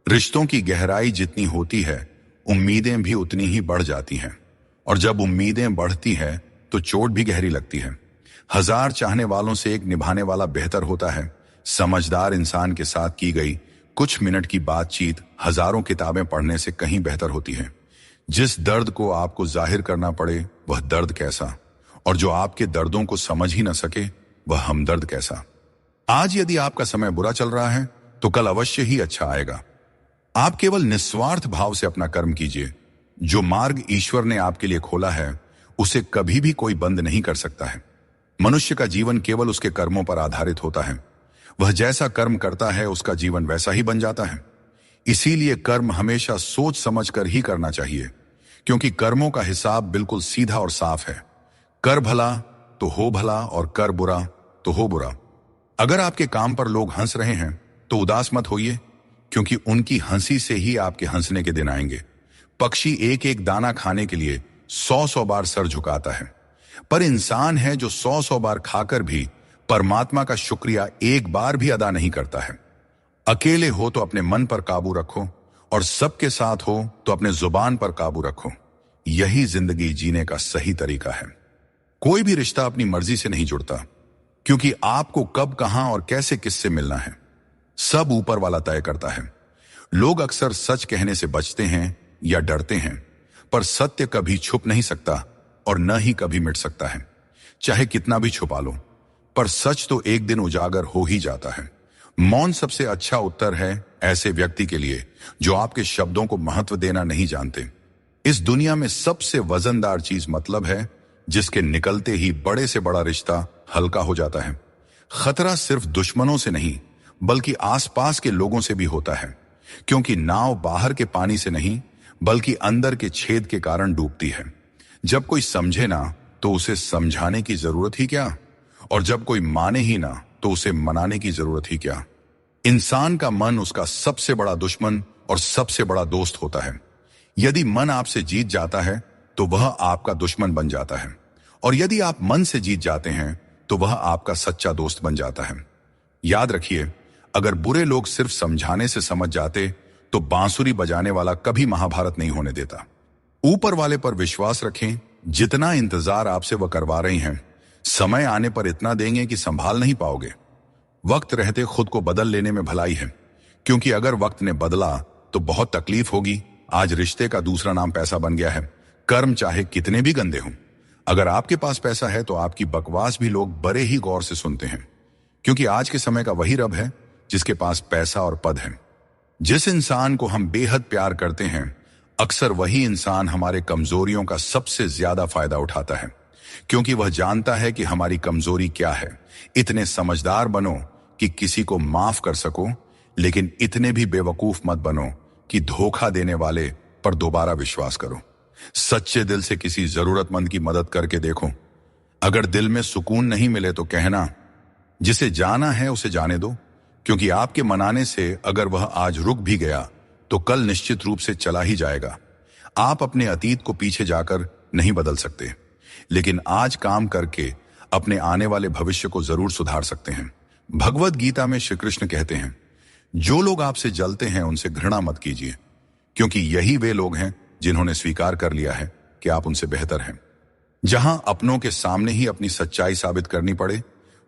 रिश्तों की गहराई जितनी होती है, उम्मीदें भी उतनी ही बढ़ जाती हैं, और जब उम्मीदें बढ़ती हैं तो चोट भी गहरी लगती है। 1000 चाहने वालों से एक निभाने वाला बेहतर होता है। समझदार इंसान के साथ की गई कुछ मिनट की बातचीत हजारों किताबें पढ़ने से कहीं बेहतर होती है। जिस दर्द को आपको जाहिर करना पड़े वह दर्द कैसा, और जो आपके दर्दों को समझ ही न सके वह हमदर्द कैसा। आज यदि आपका समय बुरा चल रहा है तो कल अवश्य ही अच्छा आएगा। आप केवल निस्वार्थ भाव से अपना कर्म कीजिए। जो मार्ग ईश्वर ने आपके लिए खोला है उसे कभी भी कोई बंद नहीं कर सकता है। मनुष्य का जीवन केवल उसके कर्मों पर आधारित होता है। वह जैसा कर्म करता है उसका जीवन वैसा ही बन जाता है। इसीलिए कर्म हमेशा सोच समझ कर ही करना चाहिए, क्योंकि कर्मों का हिसाब बिल्कुल सीधा और साफ है। कर भला तो हो भला और कर बुरा तो हो बुरा। अगर आपके काम पर लोग हंस रहे हैं तो उदास मत होइए, क्योंकि उनकी हंसी से ही आपके हंसने के दिन आएंगे। पक्षी एक एक दाना खाने के लिए 100 बार सर झुकाता है, पर इंसान है जो 100 बार खाकर भी परमात्मा का शुक्रिया एक बार भी अदा नहीं करता है। अकेले हो तो अपने मन पर काबू रखो, और सबके साथ हो तो अपने जुबान पर काबू रखो। यही जिंदगी जीने का सही तरीका है। कोई भी रिश्ता अपनी मर्जी से नहीं जुड़ता, क्योंकि आपको कब, कहां और कैसे किससे मिलना है सब ऊपर वाला तय करता है। लोग अक्सर सच कहने से बचते हैं या डरते हैं, पर सत्य कभी छुप नहीं सकता और न ही कभी मिट सकता है। चाहे कितना भी छुपा लो, पर सच तो एक दिन उजागर हो ही जाता है। मौन सबसे अच्छा उत्तर है ऐसे व्यक्ति के लिए जो आपके शब्दों को महत्व देना नहीं जानते। इस दुनिया में सबसे वजनदार चीज मतलब है, जिसके निकलते ही बड़े से बड़ा रिश्ता हल्का हो जाता है। खतरा सिर्फ दुश्मनों से नहीं, बल्कि आसपास के लोगों से भी होता है, क्योंकि नाव बाहर के पानी से नहीं बल्कि अंदर के छेद के कारण डूबती है। जब कोई समझे ना तो उसे समझाने की जरूरत ही क्या, और जब कोई माने ही ना तो उसे मनाने की जरूरत ही क्या। इंसान का मन उसका सबसे बड़ा दुश्मन और सबसे बड़ा दोस्त होता है। यदि मन आपसे जीत जाता है तो वह आपका दुश्मन बन जाता है, और यदि आप मन से जीत जाते हैं तो वह आपका सच्चा दोस्त बन जाता है। याद रखिए, अगर बुरे लोग सिर्फ समझाने से समझ जाते तो बांसुरी बजाने वाला कभी महाभारत नहीं होने देता। ऊपर वाले पर विश्वास रखें। जितना इंतजार आपसे वह करवा रही हैं, समय आने पर इतना देंगे कि संभाल नहीं पाओगे। वक्त रहते खुद को बदल लेने में भलाई है, क्योंकि अगर वक्त ने बदला तो बहुत तकलीफ होगी। आज रिश्ते का दूसरा नाम पैसा बन गया है। कर्म चाहे कितने भी गंदे हों, अगर आपके पास पैसा है तो आपकी बकवास भी लोग बड़े ही गौर से सुनते हैं, क्योंकि आज के समय का वही रब है जिसके पास पैसा और पद है। जिस इंसान को हम बेहद प्यार करते हैं, अक्सर वही इंसान हमारे कमजोरियों का सबसे ज्यादा फायदा उठाता है, क्योंकि वह जानता है कि हमारी कमजोरी क्या है। इतने समझदार बनो कि किसी को माफ कर सको, लेकिन इतने भी बेवकूफ मत बनो कि धोखा देने वाले पर दोबारा विश्वास करो। सच्चे दिल से किसी जरूरतमंद की मदद करके देखो। अगर दिल में सुकून नहीं मिले तो कहना, जिसे जाना है उसे जाने दो, क्योंकि आपके मनाने से अगर वह आज रुक भी गया तो कल निश्चित रूप से चला ही जाएगा। आप अपने अतीत को पीछे जाकर नहीं बदल सकते, लेकिन आज काम करके अपने आने वाले भविष्य को जरूर सुधार सकते हैं। भगवद गीता में श्री कृष्ण कहते हैं, जो लोग आपसे जलते हैं उनसे घृणा मत कीजिए, क्योंकि यही वे लोग हैं जिन्होंने स्वीकार कर लिया है कि आप उनसे बेहतर हैं। जहां अपनों के सामने ही अपनी सच्चाई साबित करनी पड़े,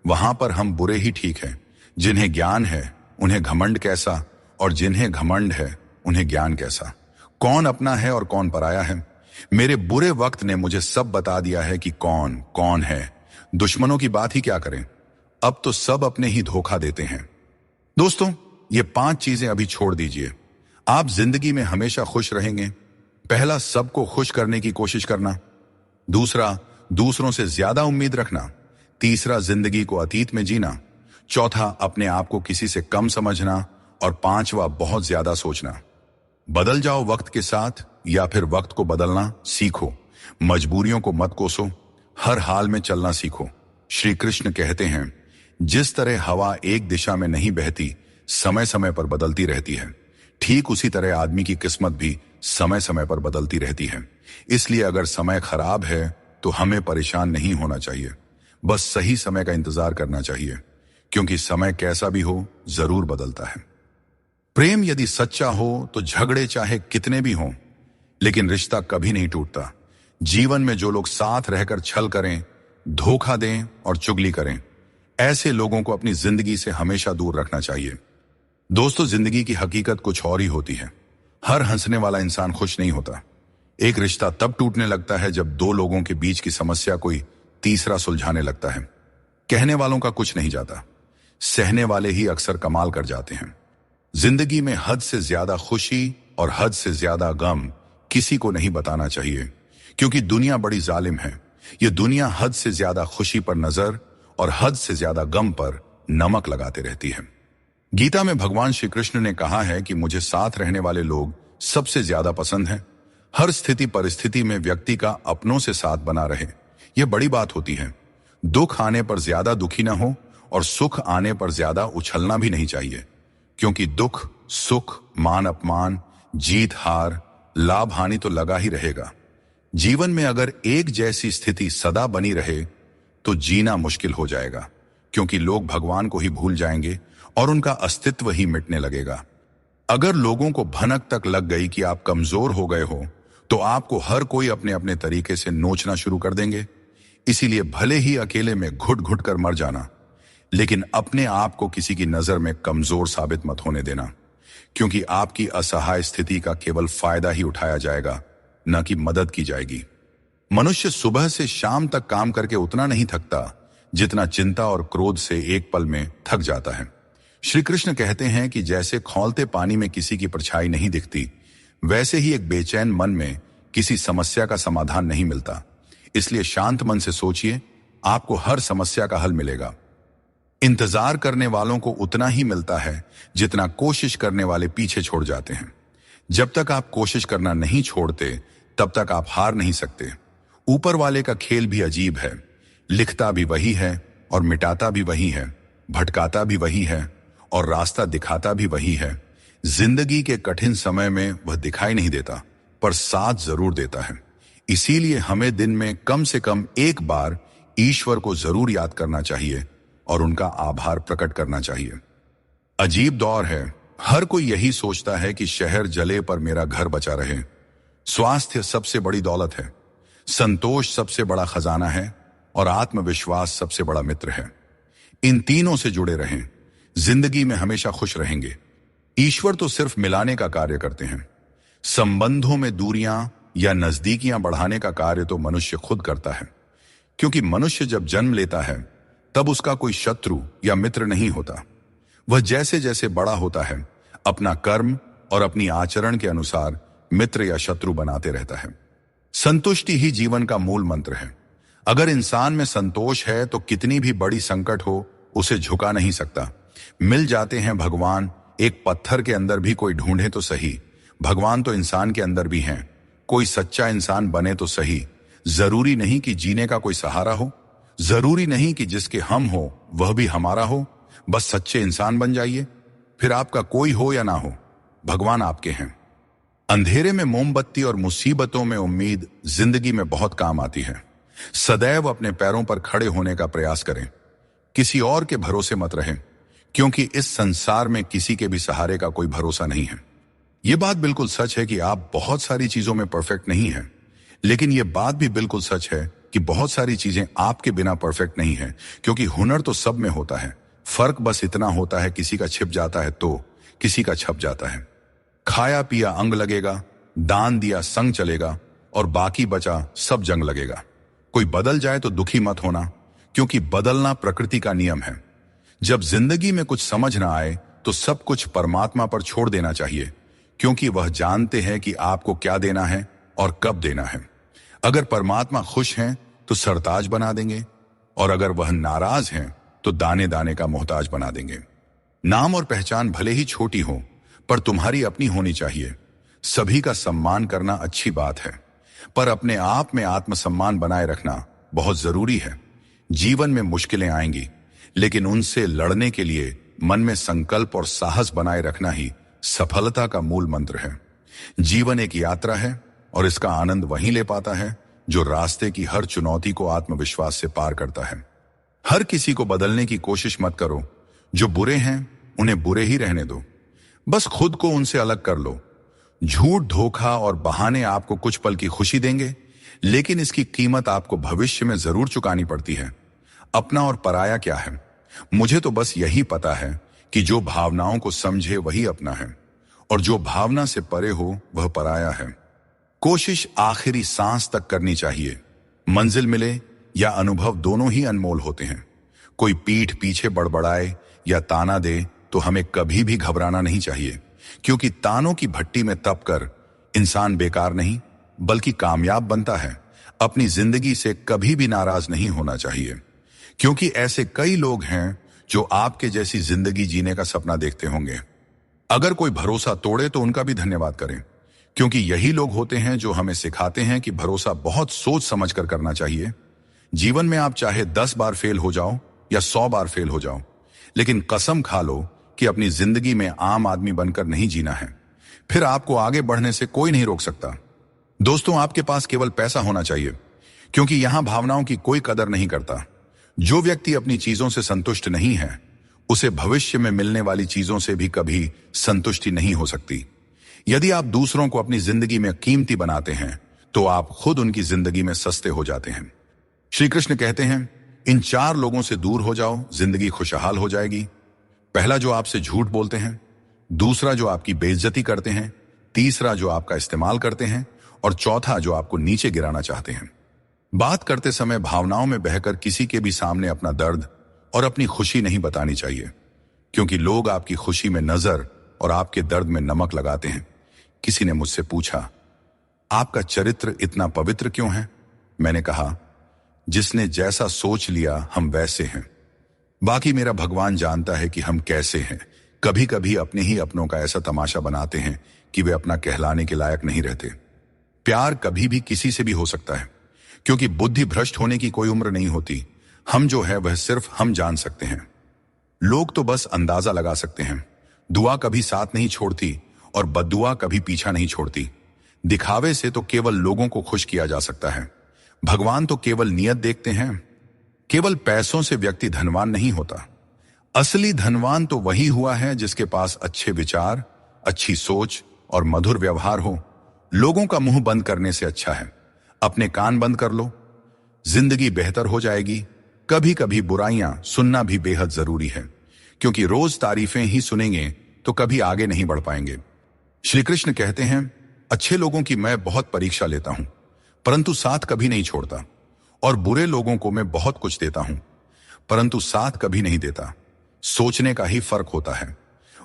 वहां पर हम बुरे ही ठीक हैं। जिन्हें ज्ञान है उन्हें घमंड कैसा, और जिन्हें घमंड है उन्हें ज्ञान कैसा। कौन अपना है और कौन पराया है। मेरे बुरे वक्त ने मुझे सब बता दिया है कि कौन कौन है। दुश्मनों की बात ही क्या करें, अब तो सब अपने ही धोखा देते हैं। दोस्तों, ये 5 चीजें अभी छोड़ दीजिए, आप जिंदगी में हमेशा खुश रहेंगे। पहला, सबको खुश करने की कोशिश करना। दूसरा, दूसरों से ज्यादा उम्मीद रखना। तीसरा, जिंदगी को अतीत में जीना। चौथा, अपने आप को किसी से कम समझना। और पांचवा, बहुत ज्यादा सोचना। बदल जाओ वक्त के साथ, या फिर वक्त को बदलना सीखो। मजबूरियों को मत कोसो, हर हाल में चलना सीखो। श्री कृष्ण कहते हैं, जिस तरह हवा एक दिशा में नहीं बहती, समय समय पर बदलती रहती है, ठीक उसी तरह आदमी की किस्मत भी समय समय पर बदलती रहती है। इसलिए अगर समय खराब है तो हमें परेशान नहीं होना चाहिए, बस सही समय का इंतजार करना चाहिए, क्योंकि समय कैसा भी हो जरूर बदलता है। प्रेम यदि सच्चा हो तो झगड़े चाहे कितने भी हों, लेकिन रिश्ता कभी नहीं टूटता। जीवन में जो लोग साथ रहकर छल करें, धोखा दें और चुगली करें, ऐसे लोगों को अपनी जिंदगी से हमेशा दूर रखना चाहिए। दोस्तों, जिंदगी की हकीकत कुछ और ही होती है। हर हंसने वाला इंसान खुश नहीं होता। एक रिश्ता तब टूटने लगता है जब 2 लोगों के बीच की समस्या कोई तीसरा सुलझाने लगता है। कहने वालों का कुछ नहीं जाता, सहने वाले ही अक्सर कमाल कर जाते हैं। जिंदगी में हद से ज्यादा खुशी और हद से ज्यादा गम किसी को नहीं बताना चाहिए, क्योंकि दुनिया बड़ी जालिम है। ये दुनिया हद से ज्यादा खुशी पर नजर और हद से ज्यादा गम पर नमक लगाते रहती है। गीता में भगवान श्री कृष्ण ने कहा है कि मुझे साथ रहने वाले लोग सबसे ज्यादा पसंद हैं। हर स्थिति परिस्थिति में व्यक्ति का अपनों से साथ बना रहे, यह बड़ी बात होती है। दुख आने पर ज्यादा दुखी ना हो और सुख आने पर ज्यादा उछलना भी नहीं चाहिए, क्योंकि दुख सुख मान अपमान जीत हार लाभ हानि तो लगा ही रहेगा। जीवन में अगर एक जैसी स्थिति सदा बनी रहे तो जीना मुश्किल हो जाएगा, क्योंकि लोग भगवान को ही भूल जाएंगे और उनका अस्तित्व ही मिटने लगेगा। अगर लोगों को भनक तक लग गई कि आप कमजोर हो गए हो तो आपको हर कोई अपने अपने तरीके से नोचना शुरू कर देंगे। इसीलिए भले ही अकेले में घुट घुट कर मर जाना, लेकिन अपने आप को किसी की नजर में कमजोर साबित मत होने देना, क्योंकि आपकी असहाय स्थिति का केवल फायदा ही उठाया जाएगा, न कि मदद की जाएगी। मनुष्य सुबह से शाम तक काम करके उतना नहीं थकता जितना चिंता और क्रोध से एक पल में थक जाता है। श्री कृष्ण कहते हैं कि जैसे खौलते पानी में किसी की परछाई नहीं दिखती, वैसे ही एक बेचैन मन में किसी समस्या का समाधान नहीं मिलता। इसलिए शांत मन से सोचिए, आपको हर समस्या का हल मिलेगा। इंतजार करने वालों को उतना ही मिलता है जितना कोशिश करने वाले पीछे छोड़ जाते हैं। जब तक आप कोशिश करना नहीं छोड़ते तब तक आप हार नहीं सकते। ऊपर वाले का खेल भी अजीब है, लिखता भी वही है और मिटाता भी वही है, भटकाता भी वही है और रास्ता दिखाता भी वही है। जिंदगी के कठिन समय में वह दिखाई नहीं देता, पर साथ जरूर देता है। इसीलिए हमें दिन में कम से कम एक बार ईश्वर को जरूर याद करना चाहिए और उनका आभार प्रकट करना चाहिए। अजीब दौर है, हर कोई यही सोचता है कि शहर जले पर मेरा घर बचा रहे। स्वास्थ्य सबसे बड़ी दौलत है, संतोष सबसे बड़ा खजाना है और आत्मविश्वास सबसे बड़ा मित्र है। इन तीनों से जुड़े रहें, जिंदगी में हमेशा खुश रहेंगे। ईश्वर तो सिर्फ मिलाने का कार्य करते हैं। संबंधों में दूरियां या नजदीकियां बढ़ाने का कार्य तो मनुष्य खुद करता है, क्योंकि मनुष्य जब जन्म लेता है तब उसका कोई शत्रु या मित्र नहीं होता। वह जैसे जैसे बड़ा होता है अपना कर्म और अपनी आचरण के अनुसार मित्र या शत्रु बनाते रहता है। संतुष्टि ही जीवन का मूल मंत्र है। अगर इंसान में संतोष है तो कितनी भी बड़ी संकट हो उसे झुका नहीं सकता। मिल जाते हैं भगवान, एक पत्थर के अंदर भी कोई ढूंढे तो सही। भगवान तो इंसान के अंदर भी हैं। कोई सच्चा इंसान बने तो सही। जरूरी नहीं कि जीने का कोई सहारा हो, जरूरी नहीं कि जिसके हम हो वह भी हमारा हो। बस सच्चे इंसान बन जाइए, फिर आपका कोई हो या ना हो, भगवान आपके हैं। अंधेरे में मोमबत्ती और मुसीबतों में उम्मीद जिंदगी में बहुत काम आती है। सदैव अपने पैरों पर खड़े होने का प्रयास करें, किसी और के भरोसे मत रहें, क्योंकि इस संसार में किसी के भी सहारे का कोई भरोसा नहीं है। यह बात बिल्कुल सच है कि आप बहुत सारी चीजों में परफेक्ट नहीं हैं, लेकिन यह बात भी बिल्कुल सच है कि बहुत सारी चीजें आपके बिना परफेक्ट नहीं है, क्योंकि हुनर तो सब में होता है। फर्क बस इतना होता है, किसी का छिप जाता है तो किसी का छप जाता है। खाया पिया अंग लगेगा, दान दिया संग चलेगा और बाकी बचा सब जंग लगेगा। कोई बदल जाए तो दुखी मत होना, क्योंकि बदलना प्रकृति का नियम है। जब जिंदगी में कुछ समझ ना आए तो सब कुछ परमात्मा पर छोड़ देना चाहिए, क्योंकि वह जानते हैं कि आपको क्या देना है और कब देना है। अगर परमात्मा खुश हैं तो सरताज बना देंगे, और अगर वह नाराज हैं तो दाने दाने का मोहताज बना देंगे। नाम और पहचान भले ही छोटी हो, पर तुम्हारी अपनी होनी चाहिए। सभी का सम्मान करना अच्छी बात है, पर अपने आप में आत्मसम्मान बनाए रखना बहुत जरूरी है। जीवन में मुश्किलें आएंगी, लेकिन उनसे लड़ने के लिए मन में संकल्प और साहस बनाए रखना ही सफलता का मूल मंत्र है। जीवन एक यात्रा है और इसका आनंद वहीं ले पाता है जो रास्ते की हर चुनौती को आत्मविश्वास से पार करता है। हर किसी को बदलने की कोशिश मत करो। जो बुरे हैं उन्हें बुरे ही रहने दो, बस खुद को उनसे अलग कर लो। झूठ धोखा और बहाने आपको कुछ पल की खुशी देंगे, लेकिन इसकी कीमत आपको भविष्य में जरूर चुकानी पड़ती है। अपना और पराया क्या है? मुझे तो बस यही पता है कि जो भावनाओं को समझे वही अपना है, और जो भावना से परे हो वह पराया है। कोशिश आखिरी सांस तक करनी चाहिए। मंजिल मिले या अनुभव दोनों ही अनमोल होते हैं। कोई पीठ पीछे बड़बड़ाए या ताना दे तो हमें कभी भी घबराना नहीं चाहिए, क्योंकि तानों की भट्टी में तप कर इंसान बेकार नहीं बल्कि कामयाब बनता है। अपनी जिंदगी से कभी भी नाराज नहीं होना चाहिए, क्योंकि ऐसे कई लोग हैं जो आपके जैसी जिंदगी जीने का सपना देखते होंगे। अगर कोई भरोसा तोड़े तो उनका भी धन्यवाद करें, क्योंकि यही लोग होते हैं जो हमें सिखाते हैं कि भरोसा बहुत सोच समझ कर करना चाहिए। जीवन में आप चाहे 10 बार फेल हो जाओ या 100 बार फेल हो जाओ, लेकिन कसम खा लो कि अपनी जिंदगी में आम आदमी बनकर नहीं जीना है। फिर आपको आगे बढ़ने से कोई नहीं रोक सकता। दोस्तों, आपके पास केवल पैसा होना चाहिए, क्योंकि यहां भावनाओं की कोई कदर नहीं करता। जो व्यक्ति अपनी चीजों से संतुष्ट नहीं है, उसे भविष्य में मिलने वाली चीजों से भी कभी संतुष्टि नहीं हो सकती। यदि आप दूसरों को अपनी जिंदगी में कीमती बनाते हैं, तो आप खुद उनकी जिंदगी में सस्ते हो जाते हैं। श्री कृष्ण कहते हैं, इन 4 लोगों से दूर हो जाओ, जिंदगी खुशहाल हो जाएगी। पहला, जो आपसे झूठ बोलते हैं। दूसरा, जो आपकी बेइज्जती करते हैं। तीसरा, जो आपका इस्तेमाल करते हैं। और चौथा, जो आपको नीचे गिराना चाहते हैं। बात करते समय भावनाओं में बहकर किसी के भी सामने अपना दर्द और अपनी खुशी नहीं बतानी चाहिए, क्योंकि लोग आपकी खुशी में नजर और आपके दर्द में नमक लगाते हैं। किसी ने मुझसे पूछा, आपका चरित्र इतना पवित्र क्यों है? मैंने कहा, जिसने जैसा सोच लिया हम वैसे हैं। बाकी मेरा भगवान जानता है कि हम कैसे हैं। कभी कभी अपने ही अपनों का ऐसा तमाशा बनाते हैं कि वे अपना कहलाने के लायक नहीं रहते। प्यार कभी भी किसी से भी हो सकता है, क्योंकि बुद्धि भ्रष्ट होने की कोई उम्र नहीं होती। हम जो है वह सिर्फ हम जान सकते हैं। लोग तो बस अंदाजा लगा सकते हैं। दुआ कभी साथ नहीं छोड़ती और बद्दुआ कभी पीछा नहीं छोड़ती। दिखावे से तो केवल लोगों को खुश किया जा सकता है। भगवान तो केवल नियत देखते हैं। केवल पैसों से व्यक्ति धनवान नहीं होता। असली धनवान तो वही हुआ है जिसके पास अच्छे विचार, अच्छी सोच और मधुर व्यवहार हो। लोगों का मुंह बंद करने से अच्छा है अपने कान बंद कर लो। जिंदगी बेहतर हो जाएगी। कभी कभी बुराइयां सुनना भी बेहद जरूरी है, क्योंकि रोज तारीफें ही सुनेंगे तो कभी आगे नहीं बढ़ पाएंगे। श्री कृष्ण कहते हैं, अच्छे लोगों की मैं बहुत परीक्षा लेता हूं, परंतु साथ कभी नहीं छोड़ता। और बुरे लोगों को मैं बहुत कुछ देता हूं, परंतु साथ कभी नहीं देता। सोचने का ही फर्क होता है,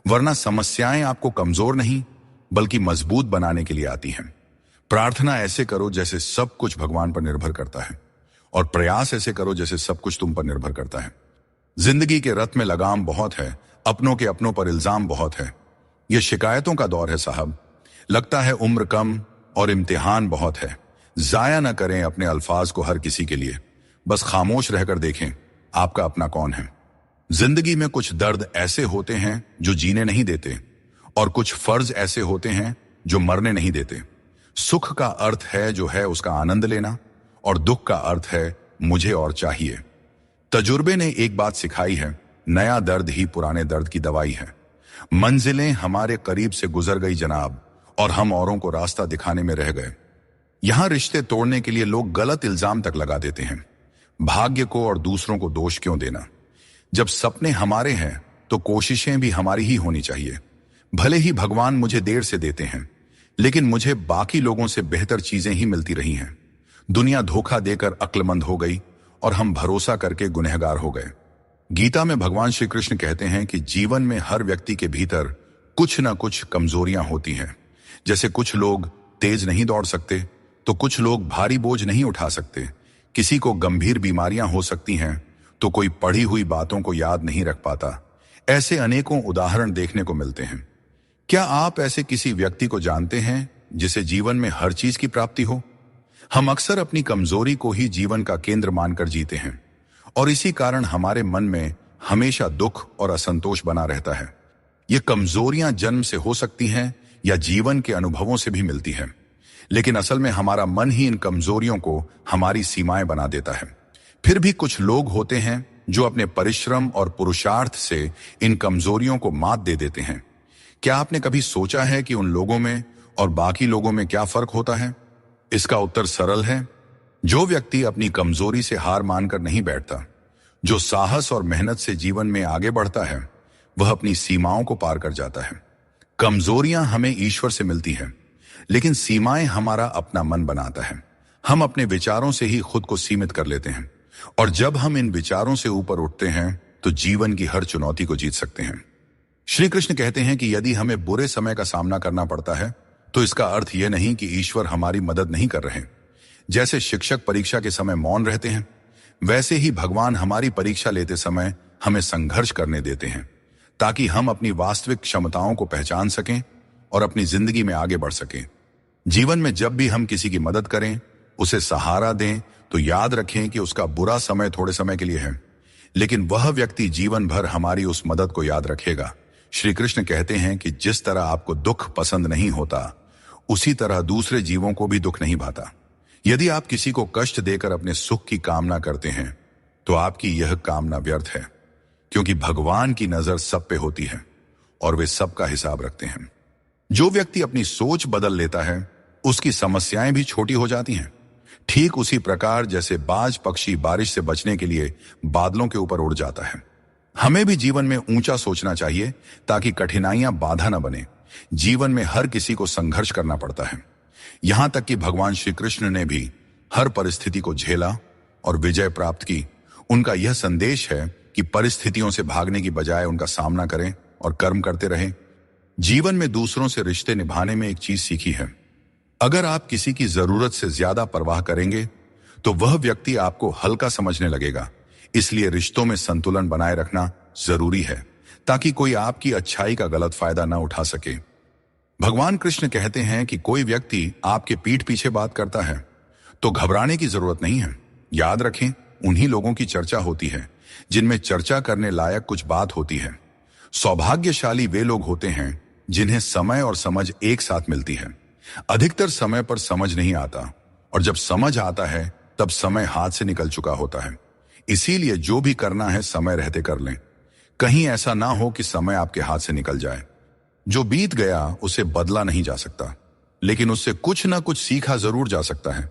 वरना समस्याएं आपको कमजोर नहीं बल्कि मजबूत बनाने के लिए आती हैं। प्रार्थना ऐसे करो जैसे सब कुछ भगवान पर निर्भर करता है, और प्रयास ऐसे करो जैसे सब कुछ तुम पर निर्भर करता है। जिंदगी के रथ में लगाम बहुत है, अपनों के अपनों पर इल्जाम बहुत है। यह शिकायतों का दौर है साहब। लगता है उम्र कम और इम्तिहान बहुत है। जाया न करें अपने अल्फाज को हर किसी के लिए। बस खामोश रहकर देखें आपका अपना कौन है। जिंदगी में कुछ दर्द ऐसे होते हैं जो जीने नहीं देते, और कुछ फर्ज ऐसे होते हैं जो मरने नहीं देते। सुख का अर्थ है जो है उसका आनंद लेना, और दुख का अर्थ है मुझे और चाहिए। तजुर्बे ने एक बात सिखाई है, नया दर्द ही पुराने दर्द की दवाई है। मंजिलें हमारे करीब से गुजर गई जनाब, और हम औरों को रास्ता दिखाने में रह गए। यहां रिश्ते तोड़ने के लिए लोग गलत इल्जाम तक लगा देते हैं। भाग्य को और दूसरों को दोष क्यों देना? जब सपने हमारे हैं तो कोशिशें भी हमारी ही होनी चाहिए। भले ही भगवान मुझे देर से देते हैं, लेकिन मुझे बाकी लोगों से बेहतर चीजें ही मिलती रही हैं। दुनिया धोखा देकर अक्लमंद हो गई और हम भरोसा करके गुनहगार हो गए। गीता में भगवान श्री कृष्ण कहते हैं कि जीवन में हर व्यक्ति के भीतर कुछ न कुछ कमजोरियां होती हैं। जैसे कुछ लोग तेज नहीं दौड़ सकते, तो कुछ लोग भारी बोझ नहीं उठा सकते। किसी को गंभीर बीमारियां हो सकती हैं, तो कोई पढ़ी हुई बातों को याद नहीं रख पाता। ऐसे अनेकों उदाहरण देखने को मिलते हैं। क्या आप ऐसे किसी व्यक्ति को जानते हैं जिसे जीवन में हर चीज की प्राप्ति हो? हम अक्सर अपनी कमजोरी को ही जीवन का केंद्र मानकर जीते हैं, और इसी कारण हमारे मन में हमेशा दुख और असंतोष बना रहता है। ये कमजोरियां जन्म से हो सकती हैं या जीवन के अनुभवों से भी मिलती हैं, लेकिन असल में हमारा मन ही इन कमजोरियों को हमारी सीमाएं बना देता है। फिर भी कुछ लोग होते हैं जो अपने परिश्रम और पुरुषार्थ से इन कमजोरियों को मात दे देते हैं। क्या आपने कभी सोचा है कि उन लोगों में और बाकी लोगों में क्या फर्क होता है? इसका उत्तर सरल है। जो व्यक्ति अपनी कमजोरी से हार मानकर नहीं बैठता, जो साहस और मेहनत से जीवन में आगे बढ़ता है, वह अपनी सीमाओं को पार कर जाता है। कमजोरियां हमें ईश्वर से मिलती हैं, लेकिन सीमाएं हमारा अपना मन बनाता है। हम अपने विचारों से ही खुद को सीमित कर लेते हैं, और जब हम इन विचारों से ऊपर उठते हैं तो जीवन की हर चुनौती को जीत सकते हैं। श्री कृष्ण कहते हैं कि यदि हमें बुरे समय का सामना करना पड़ता है तो इसका अर्थ यह नहीं कि ईश्वर हमारी मदद नहीं कर रहे। जैसे शिक्षक परीक्षा के समय मौन रहते हैं, वैसे ही भगवान हमारी परीक्षा लेते समय हमें संघर्ष करने देते हैं ताकि हम अपनी वास्तविक क्षमताओं को पहचान सकें और अपनी जिंदगी में आगे बढ़ सकें। जीवन में जब भी हम किसी की मदद करें, उसे सहारा दें, तो याद रखें कि उसका बुरा समय थोड़े समय के लिए है, लेकिन वह व्यक्ति जीवन भर हमारी उस मदद को याद रखेगा। श्री कृष्ण कहते हैं कि जिस तरह आपको दुख पसंद नहीं होता, उसी तरह दूसरे जीवों को भी दुख नहीं भाता। यदि आप किसी को कष्ट देकर अपने सुख की कामना करते हैं तो आपकी यह कामना व्यर्थ है, क्योंकि भगवान की नजर सब पे होती है और वे सबका हिसाब रखते हैं। जो व्यक्ति अपनी सोच बदल लेता है, उसकी समस्याएं भी छोटी हो जाती हैं। ठीक उसी प्रकार जैसे बाज पक्षी बारिश से बचने के लिए बादलों के ऊपर उड़ जाता है। हमें भी जीवन में ऊंचा सोचना चाहिए ताकि कठिनाइयां बाधा न बने। जीवन में हर किसी को संघर्ष करना पड़ता है, यहां तक कि भगवान श्री कृष्ण ने भी हर परिस्थिति को झेला और विजय प्राप्त की। उनका यह संदेश है कि परिस्थितियों से भागने की बजाय उनका सामना करें और कर्म करते रहें। जीवन में दूसरों से रिश्ते निभाने में एक चीज सीखी है, अगर आप किसी की जरूरत से ज्यादा परवाह करेंगे तो वह व्यक्ति आपको हल्का समझने लगेगा। इसलिए रिश्तों में संतुलन बनाए रखना जरूरी है ताकि कोई आपकी अच्छाई का गलत फायदा न उठा सके। भगवान कृष्ण कहते हैं कि कोई व्यक्ति आपके पीठ पीछे बात करता है तो घबराने की जरूरत नहीं है। याद रखें, उन्हीं लोगों की चर्चा होती है जिनमें चर्चा करने लायक कुछ बात होती है। सौभाग्यशाली वे लोग होते हैं जिन्हें समय और समझ एक साथ मिलती है। अधिकतर समय पर समझ नहीं आता, और जब समझ आता है तब समय हाथ से निकल चुका होता है। इसीलिए जो भी करना है समय रहते कर लें, कहीं ऐसा ना हो कि समय आपके हाथ से निकल जाए। जो बीत गया उसे बदला नहीं जा सकता, लेकिन उससे कुछ ना कुछ सीखा जरूर जा सकता है।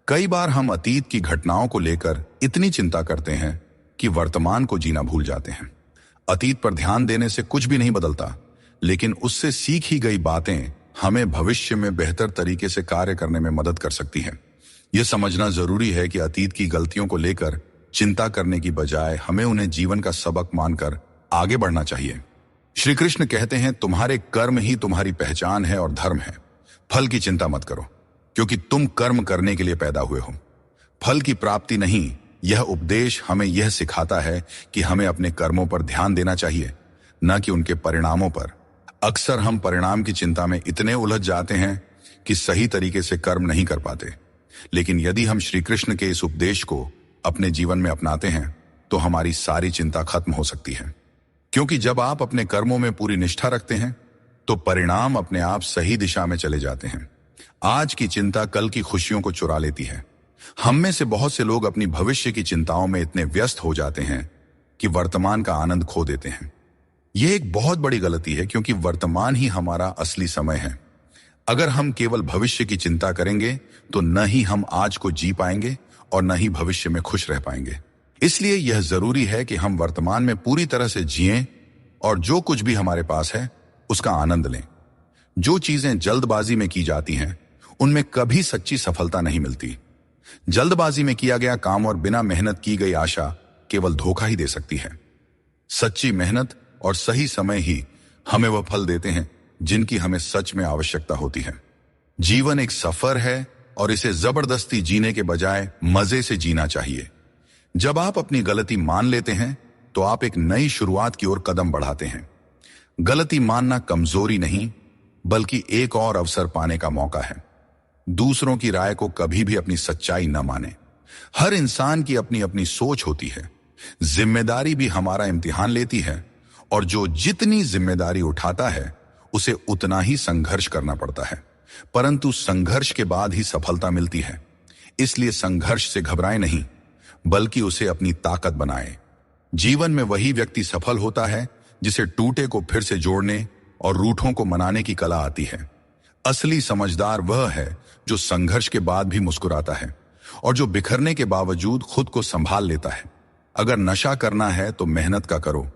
कई बार हम अतीत की घटनाओं को लेकर इतनी चिंता करते हैं कि वर्तमान को जीना भूल जाते हैं। अतीत पर ध्यान देने से कुछ भी नहीं बदलता, लेकिन उससे सीखी गई बातें हमें भविष्य में बेहतर तरीके से कार्य करने में मदद कर सकती हैं। यह समझना जरूरी है कि अतीत की गलतियों को लेकर चिंता करने की बजाय हमें उन्हें जीवन का सबक मानकर आगे बढ़ना चाहिए। श्री कृष्ण कहते हैं, तुम्हारे कर्म ही तुम्हारी पहचान है और धर्म है। फल की चिंता मत करो, क्योंकि तुम कर्म करने के लिए पैदा हुए हो, फल की प्राप्ति नहीं। यह उपदेश हमें यह सिखाता है कि हमें अपने कर्मों पर ध्यान देना चाहिए, न कि उनके परिणामों पर। अक्सर हम परिणाम की चिंता में इतने उलझ जाते हैं कि सही तरीके से कर्म नहीं कर पाते। लेकिन यदि हम श्री कृष्ण के इस उपदेश को अपने जीवन में अपनाते हैं तो हमारी सारी चिंता खत्म हो सकती है। क्योंकि जब आप अपने कर्मों में पूरी निष्ठा रखते हैं तो परिणाम अपने आप सही दिशा में चले जाते हैं। आज की चिंता कल की खुशियों को चुरा लेती है। हम में से बहुत से लोग अपनी भविष्य की चिंताओं में इतने व्यस्त हो जाते हैं कि वर्तमान का आनंद खो देते हैं। यह एक बहुत बड़ी गलती है, क्योंकि वर्तमान ही हमारा असली समय है। अगर हम केवल भविष्य की चिंता करेंगे तो न ही हम आज को जी पाएंगे और न ही भविष्य में खुश रह पाएंगे। इसलिए यह जरूरी है कि हम वर्तमान में पूरी तरह से जिएं और जो कुछ भी हमारे पास है उसका आनंद लें। जो चीजें जल्दबाजी में की जाती हैं उनमें कभी सच्ची सफलता नहीं मिलती। जल्दबाजी में किया गया काम और बिना मेहनत की गई आशा केवल धोखा ही दे सकती है। सच्ची मेहनत और सही समय ही हमें वह फल देते हैं जिनकी हमें सच में आवश्यकता होती है। जीवन एक सफर है और इसे जबरदस्ती जीने के बजाय मजे से जीना चाहिए। जब आप अपनी गलती मान लेते हैं तो आप एक नई शुरुआत की ओर कदम बढ़ाते हैं। गलती मानना कमजोरी नहीं, बल्कि एक और अवसर पाने का मौका है। दूसरों की राय को कभी भी अपनी सच्चाई न माने। हर इंसान की अपनी अपनी सोच होती है। जिम्मेदारी भी हमारा इम्तिहान लेती है, और जो जितनी जिम्मेदारी उठाता है उसे उतना ही संघर्ष करना पड़ता है। परंतु संघर्ष के बाद ही सफलता मिलती है। इसलिए संघर्ष से घबराएं नहीं, बल्कि उसे अपनी ताकत बनाएं। जीवन में वही व्यक्ति सफल होता है जिसे टूटे को फिर से जोड़ने और रूठों को मनाने की कला आती है। असली समझदार वह है जो संघर्ष के बाद भी मुस्कुराता है और जो बिखरने के बावजूद खुद को संभाल लेता है। अगर नशा करना है तो मेहनत का करो।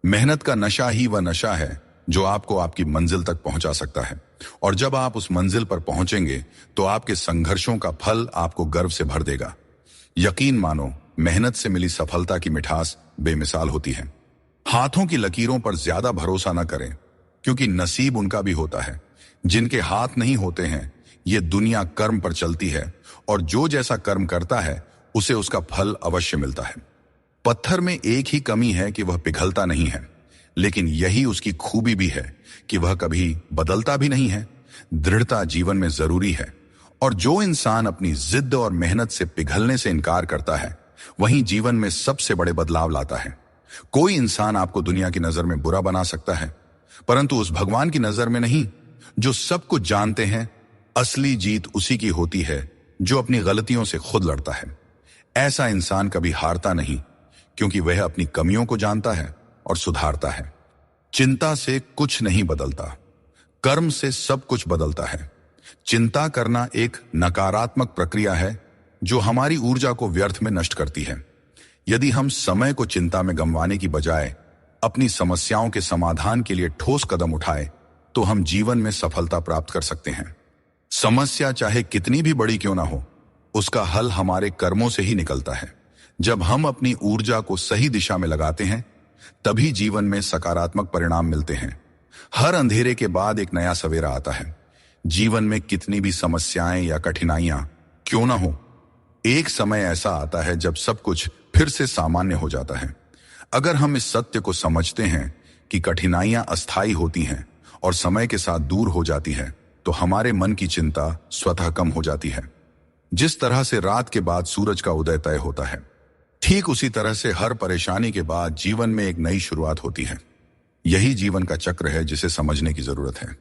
मेहनत का नशा ही वह नशा है जो आपको आपकी मंजिल तक पहुंचा सकता है। और जब आप उस मंजिल पर पहुंचेंगे तो आपके संघर्षों का फल आपको गर्व से भर देगा। यकीन मानो, मेहनत से मिली सफलता की मिठास बेमिसाल होती है। हाथों की लकीरों पर ज्यादा भरोसा न करें, क्योंकि नसीब उनका भी होता है। जिनके हाथ नहीं होते हैं, ये दुनिया कर्म पर चलती है, और जो जैसा कर्म करता है उसे उसका फल अवश्य मिलता है। पत्थर में एक ही कमी है कि वह पिघलता नहीं है, लेकिन यही उसकी खूबी भी है कि वह कभी बदलता भी नहीं है। दृढ़ता जीवन में जरूरी है, और जो इंसान अपनी जिद और मेहनत से पिघलने से इनकार करता है, वही जीवन में सबसे बड़े बदलाव लाता है। कोई इंसान आपको दुनिया की नजर में बुरा बना सकता है, परंतु उस भगवान की नजर में नहीं, जो सब कुछ जानते हैं। असली जीत उसी की होती है जो अपनी गलतियों से खुद लड़ता है। ऐसा इंसान कभी हारता नहीं, क्योंकि वह अपनी कमियों को जानता है और सुधारता है। चिंता से कुछ नहीं बदलता, कर्म से सब कुछ बदलता है। चिंता करना एक नकारात्मक प्रक्रिया है जो हमारी ऊर्जा को व्यर्थ में नष्ट करती है। यदि हम समय को चिंता में गंवाने की बजाय अपनी समस्याओं के समाधान के लिए ठोस कदम उठाए, तो हम जीवन में सफलता प्राप्त कर सकते हैं। समस्या चाहे कितनी भी बड़ी क्यों ना हो, उसका हल हमारे कर्मों से ही निकलता है। जब हम अपनी ऊर्जा को सही दिशा में लगाते हैं, तभी जीवन में सकारात्मक परिणाम मिलते हैं। हर अंधेरे के बाद एक नया सवेरा आता है। जीवन में कितनी भी समस्याएं या कठिनाइयां क्यों ना हो, एक समय ऐसा आता है जब सब कुछ फिर से सामान्य हो जाता है। अगर हम इस सत्य को समझते हैं कि कठिनाइयां अस्थायी होती हैं और समय के साथ दूर हो जाती है, तो हमारे मन की चिंता स्वतः कम हो जाती है। जिस तरह से रात के बाद सूरज का उदय तय होता है, ठीक उसी तरह से हर परेशानी के बाद जीवन में एक नई शुरुआत होती है। यही जीवन का चक्र है जिसे समझने की जरूरत है।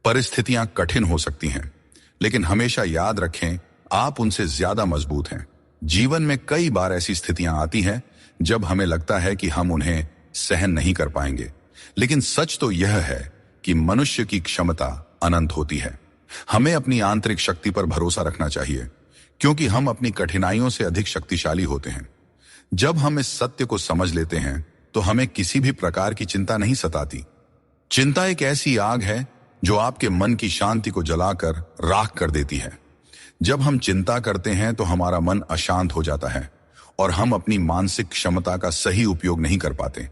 परिस्थितियां कठिन हो सकती हैं, लेकिन हमेशा याद रखें, आप उनसे ज्यादा मजबूत हैं। जीवन में कई बार ऐसी स्थितियां आती हैं जब हमें लगता है कि हम उन्हें सहन नहीं कर पाएंगे, लेकिन सच तो यह है कि मनुष्य की क्षमता अनंत होती है। हमें अपनी आंतरिक शक्ति पर भरोसा रखना चाहिए, क्योंकि हम अपनी कठिनाइयों से अधिक शक्तिशाली होते हैं। जब हम इस सत्य को समझ लेते हैं, तो हमें किसी भी प्रकार की चिंता नहीं सताती। चिंता एक ऐसी आग है जो आपके मन की शांति को जलाकर राख कर देती है। जब हम चिंता करते हैं तो हमारा मन अशांत हो जाता है और हम अपनी मानसिक क्षमता का सही उपयोग नहीं कर पाते।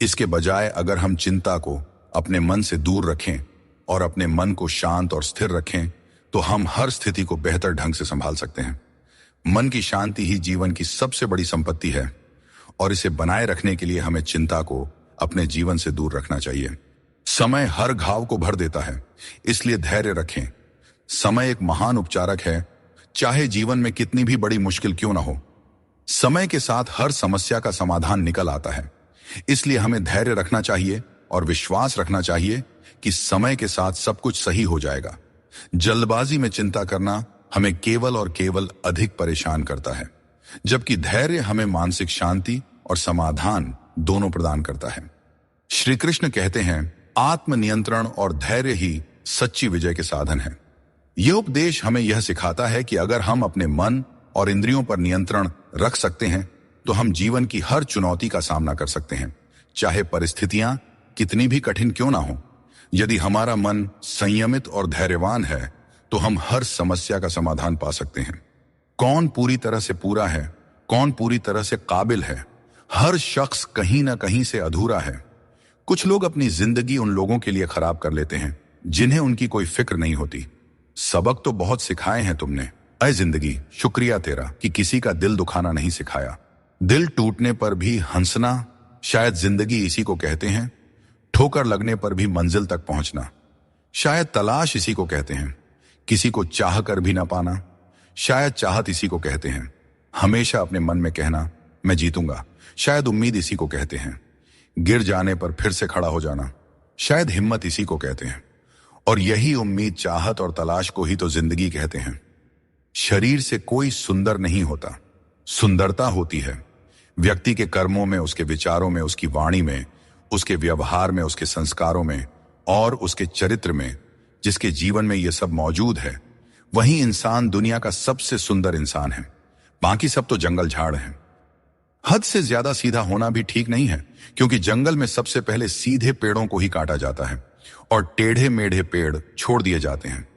इसके बजाय अगर हम चिंता को अपने मन से दूर रखें और अपने मन को शांत और स्थिर रखें, तो हम हर स्थिति को बेहतर ढंग से संभाल सकते हैं। मन की शांति ही जीवन की सबसे बड़ी संपत्ति है, और इसे बनाए रखने के लिए हमें चिंता को अपने जीवन से दूर रखना चाहिए। समय हर घाव को भर देता है, इसलिए धैर्य रखें। समय एक महान उपचारक है, चाहे जीवन में कितनी भी बड़ी मुश्किल क्यों ना हो। समय के साथ हर समस्या का समाधान निकल आता है, इसलिए हमें धैर्य रखना चाहिए और विश्वास रखना चाहिए कि समय के साथ सब कुछ सही हो जाएगा। जल्दबाजी में चिंता करना हमें केवल और केवल अधिक परेशान करता है, जबकि धैर्य हमें मानसिक शांति और समाधान दोनों प्रदान करता है। श्री कृष्ण कहते हैं, आत्मनियंत्रण और धैर्य ही सच्ची विजय के साधन है। यह उपदेश हमें यह सिखाता है कि अगर हम अपने मन और इंद्रियों पर नियंत्रण रख सकते हैं, तो हम जीवन की हर चुनौती का सामना कर सकते हैं, चाहे परिस्थितियां कितनी भी कठिन क्यों ना हो। यदि हमारा मन संयमित और धैर्यवान है, तो हम हर समस्या का समाधान पा सकते हैं। कौन पूरी तरह से पूरा है, कौन पूरी तरह से काबिल है? हर शख्स कहीं ना कहीं से अधूरा है। कुछ लोग अपनी जिंदगी उन लोगों के लिए खराब कर लेते हैं जिन्हें उनकी कोई फिक्र नहीं होती। सबक तो बहुत सिखाए हैं तुमने, ऐ जिंदगी, शुक्रिया तेरा कि किसी का दिल दुखाना नहीं सिखाया। दिल टूटने पर भी हंसना, शायद जिंदगी इसी को कहते हैं। ठोकर लगने पर भी मंजिल तक पहुंचना, शायद तलाश इसी को कहते हैं। किसी को चाह कर भी ना पाना, शायद चाहत इसी को कहते हैं। हमेशा अपने मन में कहना, मैं जीतूंगा, शायद उम्मीद इसी को कहते हैं। गिर जाने पर फिर से खड़ा हो जाना, शायद हिम्मत इसी को कहते हैं। और यही उम्मीद, चाहत और तलाश को ही तो जिंदगी कहते हैं। शरीर से कोई सुंदर नहीं होता, सुंदरता होती है व्यक्ति के कर्मों में, उसके विचारों में, उसकी वाणी में, उसके व्यवहार में, उसके संस्कारों में और उसके चरित्र में। जिसके जीवन में यह सब मौजूद है, वही इंसान दुनिया का सबसे सुंदर इंसान है। बाकी सब तो जंगल झाड़ हैं। हद से ज्यादा सीधा होना भी ठीक नहीं है, क्योंकि जंगल में सबसे पहले सीधे पेड़ों को ही काटा जाता है और टेढ़े मेढ़े पेड़ छोड़ दिए जाते हैं।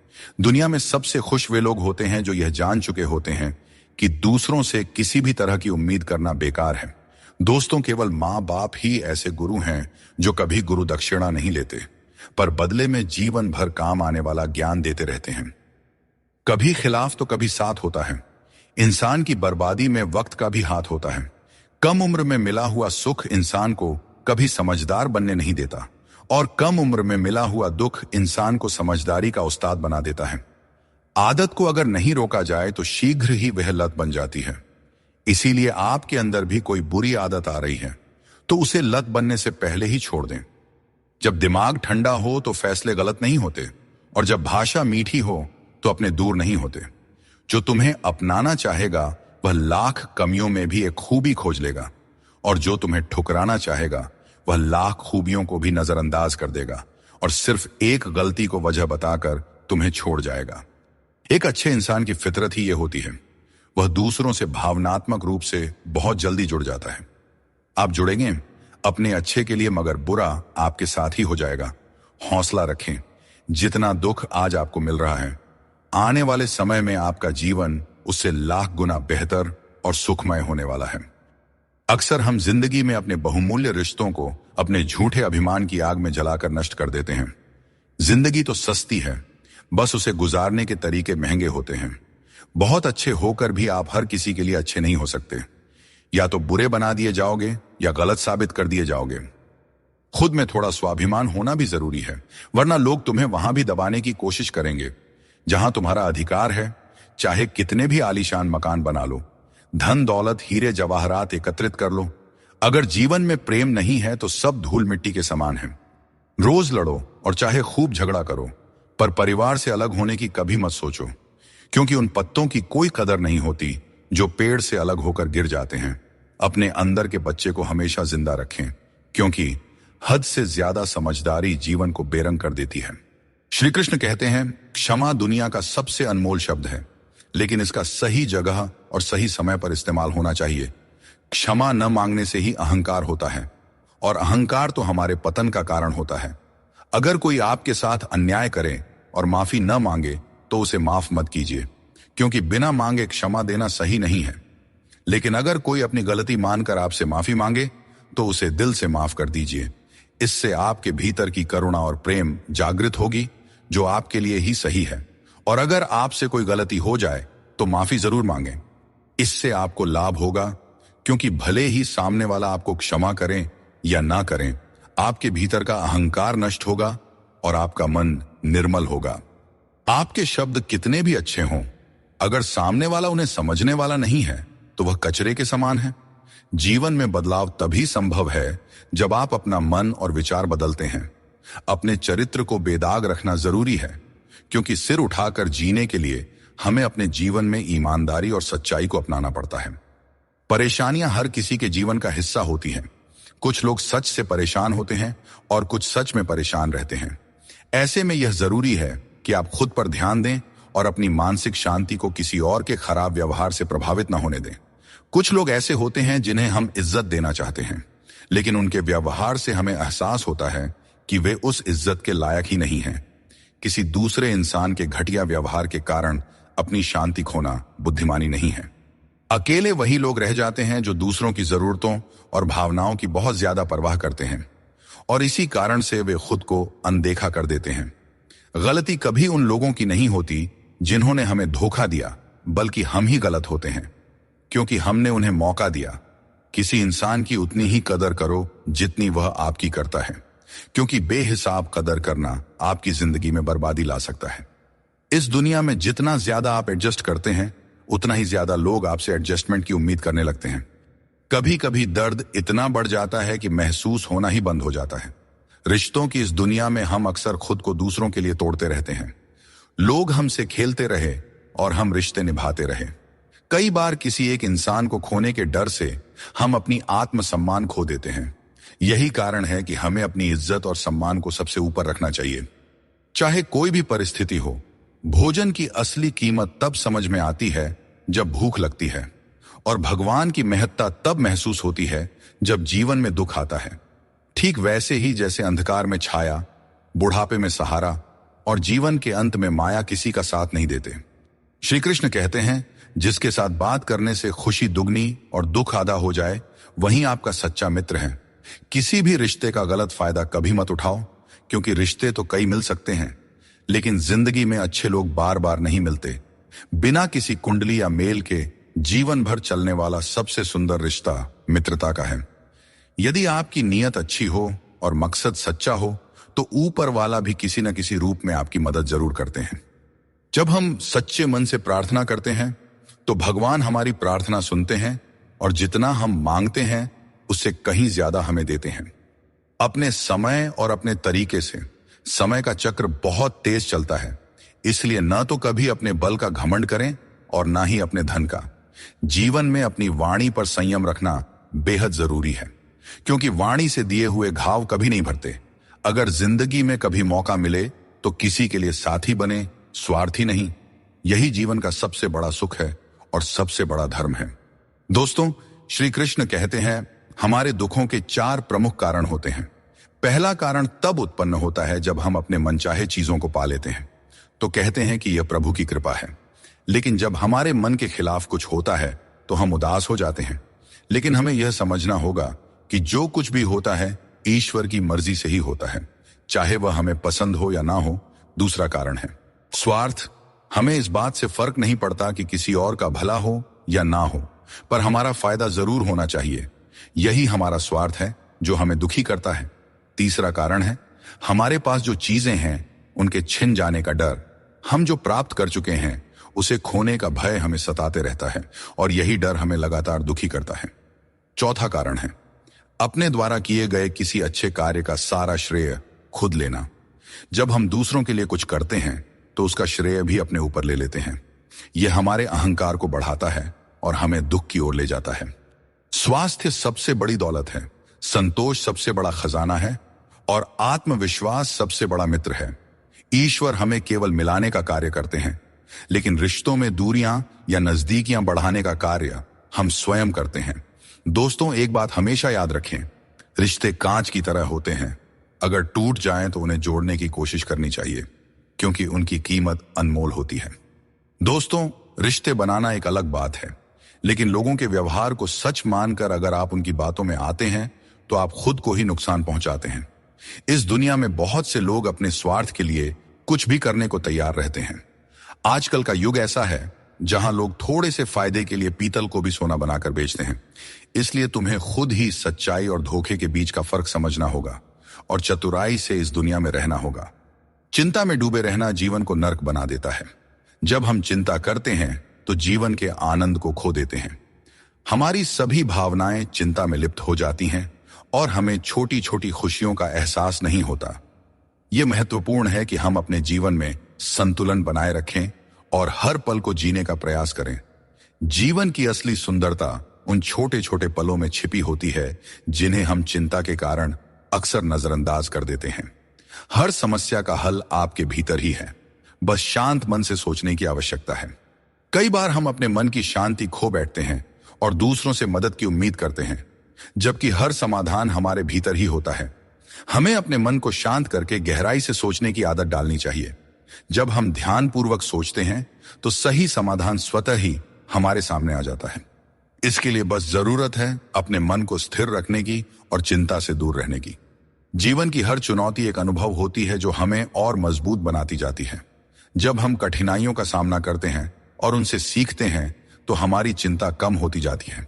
दुनिया में सबसे खुश वे लोग होते हैं जो यह जान चुके होते हैं कि दूसरों से किसी भी तरह की उम्मीद करना बेकार है। दोस्तों, केवल माँ बाप ही ऐसे गुरु हैं जो कभी गुरु दक्षिणा नहीं लेते, पर बदले में जीवन भर काम आने वाला ज्ञान देते रहते हैं। कभी खिलाफ तो कभी साथ होता है। इंसान की बर्बादी में वक्त का भी हाथ होता है। कम उम्र में मिला हुआ सुख इंसान को कभी समझदार बनने नहीं देता, और कम उम्र में मिला हुआ दुख इंसान को समझदारी का उस्ताद बना देता है। आदत को अगर नहीं रोका जाए तो शीघ्र ही वह लत बन जाती है। इसीलिए आपके अंदर भी कोई बुरी आदत आ रही है तो उसे लत बनने से पहले ही छोड़ दें। जब दिमाग ठंडा हो तो फैसले गलत नहीं होते, और जब भाषा मीठी हो तो अपने दूर नहीं होते। जो तुम्हें अपनाना चाहेगा वह लाख कमियों में भी एक खूबी खोज लेगा, और जो तुम्हें ठुकराना चाहेगा वह लाख खूबियों को भी नजरअंदाज कर देगा और सिर्फ एक गलती को वजह बताकर तुम्हें छोड़ जाएगा। एक अच्छे इंसान की फितरत ही यह होती है, वह दूसरों से भावनात्मक रूप से बहुत जल्दी जुड़ जाता है। आप जुड़ेंगे अपने अच्छे के लिए, मगर बुरा आपके साथ ही हो जाएगा। हौसला रखें। जितना दुख आज आपको मिल रहा है, आने वाले समय में आपका जीवन उससे लाख गुना बेहतर और सुखमय होने वाला है। अक्सर हम जिंदगी में अपने बहुमूल्य रिश्तों को अपने झूठे अभिमान की आग में जलाकर नष्ट कर देते हैं। जिंदगी तो सस्ती है, बस उसे गुजारने के तरीके महंगे होते हैं। बहुत अच्छे होकर भी आप हर किसी के लिए अच्छे नहीं हो सकते। या तो बुरे बना दिए जाओगे या गलत साबित कर दिए जाओगे। खुद में थोड़ा स्वाभिमान होना भी जरूरी है, वरना लोग तुम्हें वहां भी दबाने की कोशिश करेंगे जहां तुम्हारा अधिकार है। चाहे कितने भी आलीशान मकान बना लो, धन दौलत हीरे जवाहरात एकत्रित कर लो, अगर जीवन में प्रेम नहीं है तो सब धूल मिट्टी के समान है। रोज लड़ो और चाहे खूब झगड़ा करो, पर परिवार से अलग होने की कभी मत सोचो, क्योंकि उन पत्तों की कोई कदर नहीं होती जो पेड़ से अलग होकर गिर जाते हैं। अपने अंदर के बच्चे को हमेशा जिंदा रखें, क्योंकि हद से ज्यादा समझदारी जीवन को बेरंग कर देती है। श्री कृष्ण कहते हैं, क्षमा दुनिया का सबसे अनमोल शब्द है, लेकिन इसका सही जगह और सही समय पर इस्तेमाल होना चाहिए। क्षमा न मांगने से ही अहंकार होता है, और अहंकार तो हमारे पतन का कारण होता है। अगर कोई आपके साथ अन्याय करे और माफी न मांगे तो उसे माफ मत कीजिए, क्योंकि बिना मांगे क्षमा देना सही नहीं है। लेकिन अगर कोई अपनी गलती मानकर आपसे माफी मांगे तो उसे दिल से माफ कर दीजिए। इससे आपके भीतर की करुणा और प्रेम जागृत होगी, जो आपके लिए ही सही है। और अगर आपसे कोई गलती हो जाए तो माफी जरूर मांगें। इससे आपको लाभ होगा, क्योंकि भले ही सामने वाला आपको क्षमा करें या ना करें, आपके भीतर का अहंकार नष्ट होगा और आपका मन निर्मल होगा। आपके शब्द कितने भी अच्छे हों, अगर सामने वाला उन्हें समझने वाला नहीं है तो वह कचरे के समान है। जीवन में बदलाव तभी संभव है जब आप अपना मन और विचार बदलते हैं। अपने चरित्र को बेदाग रखना जरूरी है, क्योंकि सिर उठाकर जीने के लिए हमें अपने जीवन में ईमानदारी और सच्चाई को अपनाना पड़ता है। परेशानियां हर किसी के जीवन का हिस्सा होती हैं। कुछ लोग सच से परेशान होते हैं और कुछ सच में परेशान रहते हैं। ऐसे में यह जरूरी है कि आप खुद पर ध्यान दें और अपनी मानसिक शांति को किसी और के खराब व्यवहार से प्रभावित न होने दें। कुछ लोग ऐसे होते हैं जिन्हें हम इज्जत देना चाहते हैं, लेकिन उनके व्यवहार से हमें एहसास होता है कि वे उस इज्जत के लायक ही नहीं हैं। किसी दूसरे इंसान के घटिया व्यवहार के कारण अपनी शांति खोना बुद्धिमानी नहीं है। अकेले वही लोग रह जाते हैं जो दूसरों की जरूरतों और भावनाओं की बहुत ज्यादा परवाह करते हैं, और इसी कारण से वे खुद को अनदेखा कर देते हैं। गलती कभी उन लोगों की नहीं होती जिन्होंने हमें धोखा दिया, बल्कि हम ही गलत होते हैं, क्योंकि हमने उन्हें मौका दिया। किसी इंसान की उतनी ही कदर करो जितनी वह आपकी करता है, क्योंकि बेहिसाब कदर करना आपकी जिंदगी में बर्बादी ला सकता है। इस दुनिया में जितना ज्यादा आप एडजस्ट करते हैं, उतना ही ज्यादा लोग आपसे एडजस्टमेंट की उम्मीद करने लगते हैं। कभी कभी दर्द इतना बढ़ जाता है कि महसूस होना ही बंद हो जाता है। रिश्तों की इस दुनिया में हम अक्सर खुद को दूसरों के लिए तोड़ते रहते हैं। लोग हमसे खेलते रहे और हम रिश्ते निभाते रहे। कई बार किसी एक इंसान को खोने के डर से हम अपनी आत्मसम्मान खो देते हैं। यही कारण है कि हमें अपनी इज्जत और सम्मान को सबसे ऊपर रखना चाहिए। चाहे कोई भी परिस्थिति हो, भोजन की असली कीमत तब समझ में आती है जब भूख लगती है, और भगवान की महत्ता तब महसूस होती है जब जीवन में दुख आता है। ठीक वैसे ही जैसे अंधकार में छाया, बुढ़ापे में सहारा और जीवन के अंत में माया किसी का साथ नहीं देते। श्री कृष्ण कहते हैं, जिसके साथ बात करने से खुशी दुगनी और दुख आधा हो जाए, वही आपका सच्चा मित्र है। किसी भी रिश्ते का गलत फायदा कभी मत उठाओ, क्योंकि रिश्ते तो कई मिल सकते हैं, लेकिन जिंदगी में अच्छे लोग बार बार नहीं मिलते। बिना किसी कुंडली या मेल के जीवन भर चलने वाला सबसे सुंदर रिश्ता मित्रता का है। यदि आपकी नीयत अच्छी हो और मकसद सच्चा हो, तो ऊपर वाला भी किसी न किसी रूप में आपकी मदद जरूर करते हैं। जब हम सच्चे मन से प्रार्थना करते हैं, तो भगवान हमारी प्रार्थना सुनते हैं और जितना हम मांगते हैं उससे कहीं ज्यादा हमें देते हैं। अपने समय और अपने तरीके से समय का चक्र बहुत तेज चलता है, इसलिए न तो कभी अपने बल का घमंड करें और ना ही अपने धन का। जीवन में अपनी वाणी पर संयम रखना बेहद जरूरी है, क्योंकि वाणी से दिए हुए घाव कभी नहीं भरते। अगर जिंदगी में कभी मौका मिले तो किसी के लिए साथी बने, स्वार्थी नहीं। यही जीवन का सबसे बड़ा सुख है और सबसे बड़ा धर्म है। दोस्तों, श्री कृष्ण कहते हैं हमारे दुखों के 4 प्रमुख कारण होते हैं। पहला कारण तब उत्पन्न होता है जब हम अपने मनचाहे चीजों को पा लेते हैं, तो कहते हैं कि यह प्रभु की कृपा है। लेकिन जब हमारे मन के खिलाफ कुछ होता है तो हम उदास हो जाते हैं। लेकिन हमें यह समझना होगा कि जो कुछ भी होता है ईश्वर की मर्जी से ही होता है, चाहे वह हमें पसंद हो या ना हो। दूसरा कारण है स्वार्थ। हमें इस बात से फर्क नहीं पड़ता कि किसी और का भला हो या ना हो, पर हमारा फायदा जरूर होना चाहिए। यही हमारा स्वार्थ है जो हमें दुखी करता है। तीसरा कारण है हमारे पास जो चीजें हैं उनके छिन जाने का डर। हम जो प्राप्त कर चुके हैं उसे खोने का भय हमें सताते रहता है और यही डर हमें लगातार दुखी करता है। चौथा कारण है अपने द्वारा किए गए किसी अच्छे कार्य का सारा श्रेय खुद लेना। जब हम दूसरों के लिए कुछ करते हैं तो उसका श्रेय भी अपने ऊपर ले लेते हैं। यह हमारे अहंकार को बढ़ाता है और हमें दुख की ओर ले जाता है। स्वास्थ्य सबसे बड़ी दौलत है, संतोष सबसे बड़ा खजाना है और आत्मविश्वास सबसे बड़ा मित्र है। ईश्वर हमें केवल मिलाने का कार्य करते हैं, लेकिन रिश्तों में दूरियां या नजदीकियां बढ़ाने का कार्य हम स्वयं करते हैं। दोस्तों, एक बात हमेशा याद रखें, रिश्ते कांच की तरह होते हैं। अगर टूट जाएं तो उन्हें जोड़ने की कोशिश करनी चाहिए, क्योंकि उनकी कीमत अनमोल होती है। दोस्तों, रिश्ते बनाना एक अलग बात है, लेकिन लोगों के व्यवहार को सच मानकर अगर आप उनकी बातों में आते हैं तो आप खुद को ही नुकसान पहुंचाते हैं। इस दुनिया में बहुत से लोग अपने स्वार्थ के लिए कुछ भी करने को तैयार रहते हैं। आजकल का युग ऐसा है जहां लोग थोड़े से फायदे के लिए पीतल को भी सोना बनाकर बेचते हैं। इसलिए तुम्हें खुद ही सच्चाई और धोखे के बीच का फर्क समझना होगा और चतुराई से इस दुनिया में रहना होगा। चिंता में डूबे रहना जीवन को नर्क बना देता है। जब हम चिंता करते हैं तो जीवन के आनंद को खो देते हैं। हमारी सभी भावनाएं चिंता में लिप्त हो जाती हैं और हमें छोटी छोटी खुशियों का एहसास नहीं होता। यह महत्वपूर्ण है कि हम अपने जीवन में संतुलन बनाए रखें और हर पल को जीने का प्रयास करें। जीवन की असली सुंदरता उन छोटे छोटे पलों में छिपी होती है जिन्हें हम चिंता के कारण अक्सर नजरअंदाज कर देते हैं। हर समस्या का हल आपके भीतर ही है, बस शांत मन से सोचने की आवश्यकता है। कई बार हम अपने मन की शांति खो बैठते हैं और दूसरों से मदद की उम्मीद करते हैं, जबकि हर समाधान हमारे भीतर ही होता है। हमें अपने मन को शांत करके गहराई से सोचने की आदत डालनी चाहिए। जब हम ध्यानपूर्वक सोचते हैं तो सही समाधान स्वतः ही हमारे सामने आ जाता है। इसके लिए बस जरूरत है अपने मन को स्थिर रखने की और चिंता से दूर रहने की। जीवन की हर चुनौती एक अनुभव होती है जो हमें और मजबूत बनाती जाती है। जब हम कठिनाइयों का सामना करते हैं और उनसे सीखते हैं तो हमारी चिंता कम होती जाती है।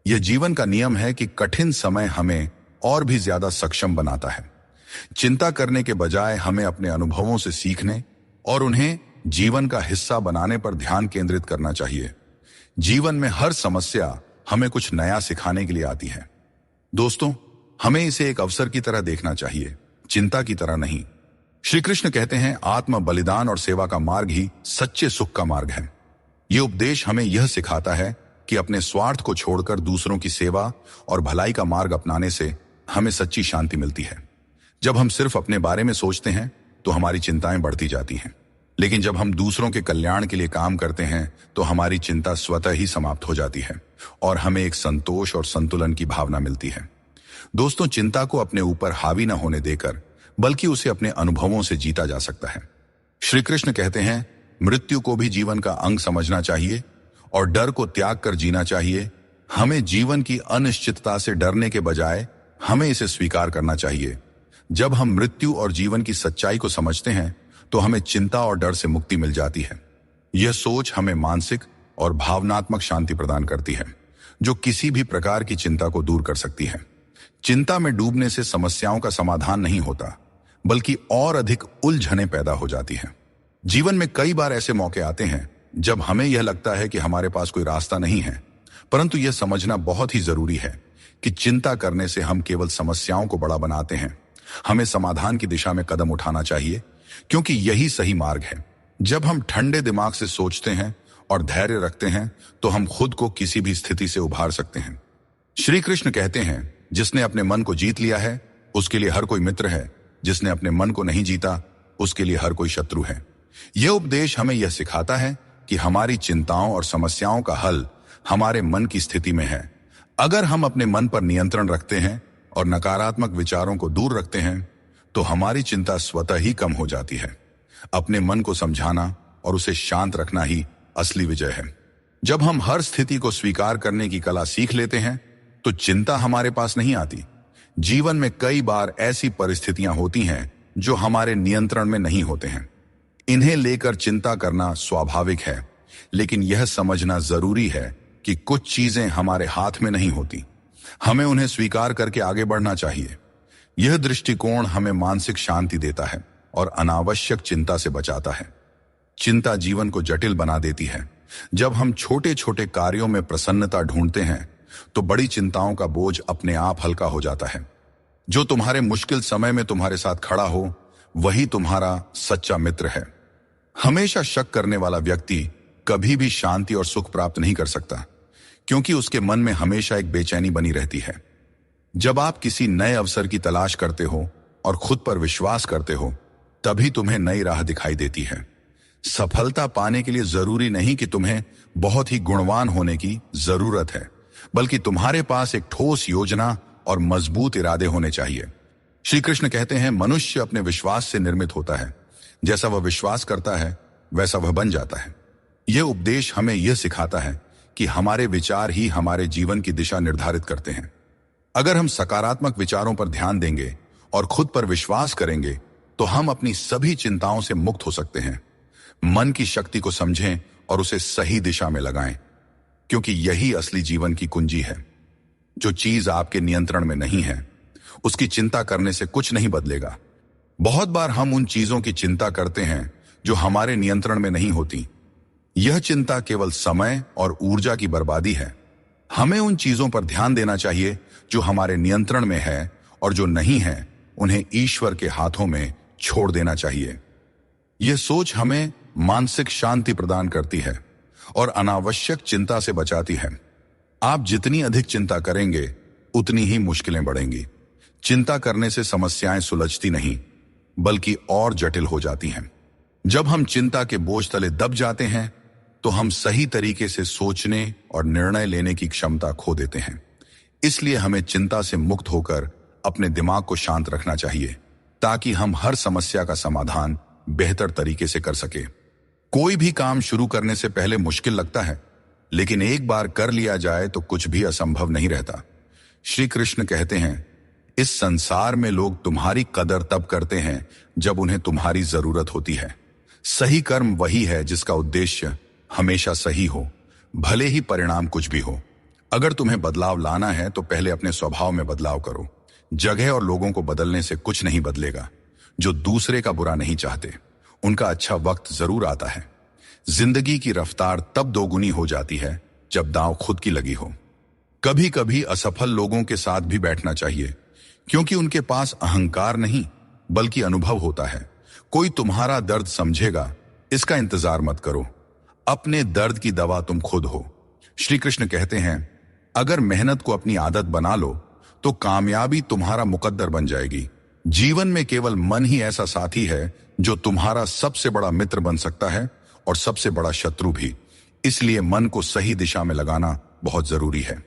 यह जीवन का नियम है कि कठिन समय हमें और भी ज्यादा सक्षम बनाता है। चिंता करने के बजाय हमें अपने अनुभवों से सीखने और उन्हें जीवन का हिस्सा बनाने पर ध्यान केंद्रित करना चाहिए। जीवन में हर समस्या हमें कुछ नया सिखाने के लिए आती है। दोस्तों, हमें इसे एक अवसर की तरह देखना चाहिए, चिंता की तरह नहीं। श्री कृष्ण कहते हैं आत्म बलिदान और सेवा का मार्ग ही सच्चे सुख का मार्ग है। यह उपदेश हमें यह सिखाता है कि अपने स्वार्थ को छोड़कर दूसरों की सेवा और भलाई का मार्ग अपनाने से हमें सच्ची शांति मिलती है। जब हम सिर्फ अपने बारे में सोचते हैं तो हमारी चिंताएं बढ़ती जाती हैं, लेकिन जब हम दूसरों के कल्याण के लिए काम करते हैं तो हमारी चिंता स्वतः ही समाप्त हो जाती है और हमें एक संतोष और संतुलन की भावना मिलती है। दोस्तों, चिंता को अपने ऊपर हावी न होने देकर बल्कि उसे अपने अनुभवों से जीता जा सकता है। श्री कृष्ण कहते हैं मृत्यु को भी जीवन का अंग समझना चाहिए और डर को त्याग कर जीना चाहिए। हमें जीवन की अनिश्चितता से डरने के बजाय हमें इसे स्वीकार करना चाहिए। जब हम मृत्यु और जीवन की सच्चाई को समझते हैं तो हमें चिंता और डर से मुक्ति मिल जाती है। यह सोच हमें मानसिक और भावनात्मक शांति प्रदान करती है, जो किसी भी प्रकार की चिंता को दूर कर सकती है। चिंता में डूबने से समस्याओं का समाधान नहीं होता, बल्कि और अधिक उलझनें पैदा हो जाती हैं। जीवन में कई बार ऐसे मौके आते हैं जब हमें यह लगता है कि हमारे पास कोई रास्ता नहीं है, परंतु यह समझना बहुत ही जरूरी है कि चिंता करने से हम केवल समस्याओं को बड़ा बनाते हैं। हमें समाधान की दिशा में कदम उठाना चाहिए, क्योंकि यही सही मार्ग है। जब हम ठंडे दिमाग से सोचते हैं और धैर्य रखते हैं तो हम खुद को किसी भी स्थिति से उभार सकते हैं। श्री कृष्ण कहते हैं, जिसने अपने मन को जीत लिया है उसके लिए हर कोई मित्र है, जिसने अपने मन को नहीं जीता उसके लिए हर कोई शत्रु है। यह उपदेश हमें यह सिखाता है कि हमारी चिंताओं और समस्याओं का हल हमारे मन की स्थिति में है। अगर हम अपने मन पर नियंत्रण रखते हैं और नकारात्मक विचारों को दूर रखते हैं तो हमारी चिंता स्वतः ही कम हो जाती है। अपने मन को समझाना और उसे शांत रखना ही असली विजय है। जब हम हर स्थिति को स्वीकार करने की कला सीख लेते हैं तो चिंता हमारे पास नहीं आती। जीवन में कई बार ऐसी परिस्थितियां होती हैं जो हमारे नियंत्रण में नहीं होते हैं। इन्हें लेकर चिंता करना स्वाभाविक है, लेकिन यह समझना जरूरी है कि कुछ चीजें हमारे हाथ में नहीं होती। हमें उन्हें स्वीकार करके आगे बढ़ना चाहिए। यह दृष्टिकोण हमें मानसिक शांति देता है और अनावश्यक चिंता से बचाता है। चिंता जीवन को जटिल बना देती है। जब हम छोटे छोटे कार्यों में प्रसन्नता ढूंढते हैं तो बड़ी चिंताओं का बोझ अपने आप हल्का हो जाता है। जो तुम्हारे मुश्किल समय में तुम्हारे साथ खड़ा हो वही तुम्हारा सच्चा मित्र है। हमेशा शक करने वाला व्यक्ति कभी भी शांति और सुख प्राप्त नहीं कर सकता, क्योंकि उसके मन में हमेशा एक बेचैनी बनी रहती है। जब आप किसी नए अवसर की तलाश करते हो और खुद पर विश्वास करते हो, तभी तुम्हें नई राह दिखाई देती है। सफलता पाने के लिए जरूरी नहीं कि तुम्हें बहुत ही गुणवान होने की जरूरत है, बल्कि तुम्हारे पास एक ठोस योजना और मजबूत इरादे होने चाहिए। श्री कृष्ण कहते हैं, मनुष्य अपने विश्वास से निर्मित होता है। जैसा वह विश्वास करता है वैसा वह बन जाता है। यह उपदेश हमें यह सिखाता है कि हमारे विचार ही हमारे जीवन की दिशा निर्धारित करते हैं। अगर हम सकारात्मक विचारों पर ध्यान देंगे और खुद पर विश्वास करेंगे तो हम अपनी सभी चिंताओं से मुक्त हो सकते हैं। मन की शक्ति को समझें और उसे सही दिशा में लगाएं, क्योंकि यही असली जीवन की कुंजी है। जो चीज आपके नियंत्रण में नहीं है उसकी चिंता करने से कुछ नहीं बदलेगा। बहुत बार हम उन चीजों की चिंता करते हैं जो हमारे नियंत्रण में नहीं होती। यह चिंता केवल समय और ऊर्जा की बर्बादी है। हमें उन चीजों पर ध्यान देना चाहिए जो हमारे नियंत्रण में है, और जो नहीं है उन्हें ईश्वर के हाथों में छोड़ देना चाहिए। यह सोच हमें मानसिक शांति प्रदान करती है और अनावश्यक चिंता से बचाती है। आप जितनी अधिक चिंता करेंगे उतनी ही मुश्किलें बढ़ेंगी। चिंता करने से समस्याएं सुलझती नहीं, बल्कि और जटिल हो जाती हैं। जब हम चिंता के बोझ तले दब जाते हैं तो हम सही तरीके से सोचने और निर्णय लेने की क्षमता खो देते हैं। इसलिए हमें चिंता से मुक्त होकर अपने दिमाग को शांत रखना चाहिए, ताकि हम हर समस्या का समाधान बेहतर तरीके से कर सके। कोई भी काम शुरू करने से पहले मुश्किल लगता है, लेकिन एक बार कर लिया जाए तो कुछ भी असंभव नहीं रहता। श्री कृष्ण कहते हैं, इस संसार में लोग तुम्हारी कदर तब करते हैं जब उन्हें तुम्हारी जरूरत होती है। सही कर्म वही है जिसका उद्देश्य हमेशा सही हो, भले ही परिणाम कुछ भी हो। अगर तुम्हें बदलाव लाना है तो पहले अपने स्वभाव में बदलाव करो। जगह और लोगों को बदलने से कुछ नहीं बदलेगा। जो दूसरे का बुरा नहीं चाहते उनका अच्छा वक्त जरूर आता है। जिंदगी की रफ्तार तब दोगुनी हो जाती है जब दांव खुद की लगी हो। कभी कभी असफल लोगों के साथ भी बैठना चाहिए, क्योंकि उनके पास अहंकार नहीं बल्कि अनुभव होता है। कोई तुम्हारा दर्द समझेगा, इसका इंतजार मत करो। अपने दर्द की दवा तुम खुद हो। श्री कृष्ण कहते हैं, अगर मेहनत को अपनी आदत बना लो तो कामयाबी तुम्हारा मुकद्दर बन जाएगी। जीवन में केवल मन ही ऐसा साथी है जो तुम्हारा सबसे बड़ा मित्र बन सकता है और सबसे बड़ा शत्रु भी। इसलिए मन को सही दिशा में लगाना बहुत जरूरी है।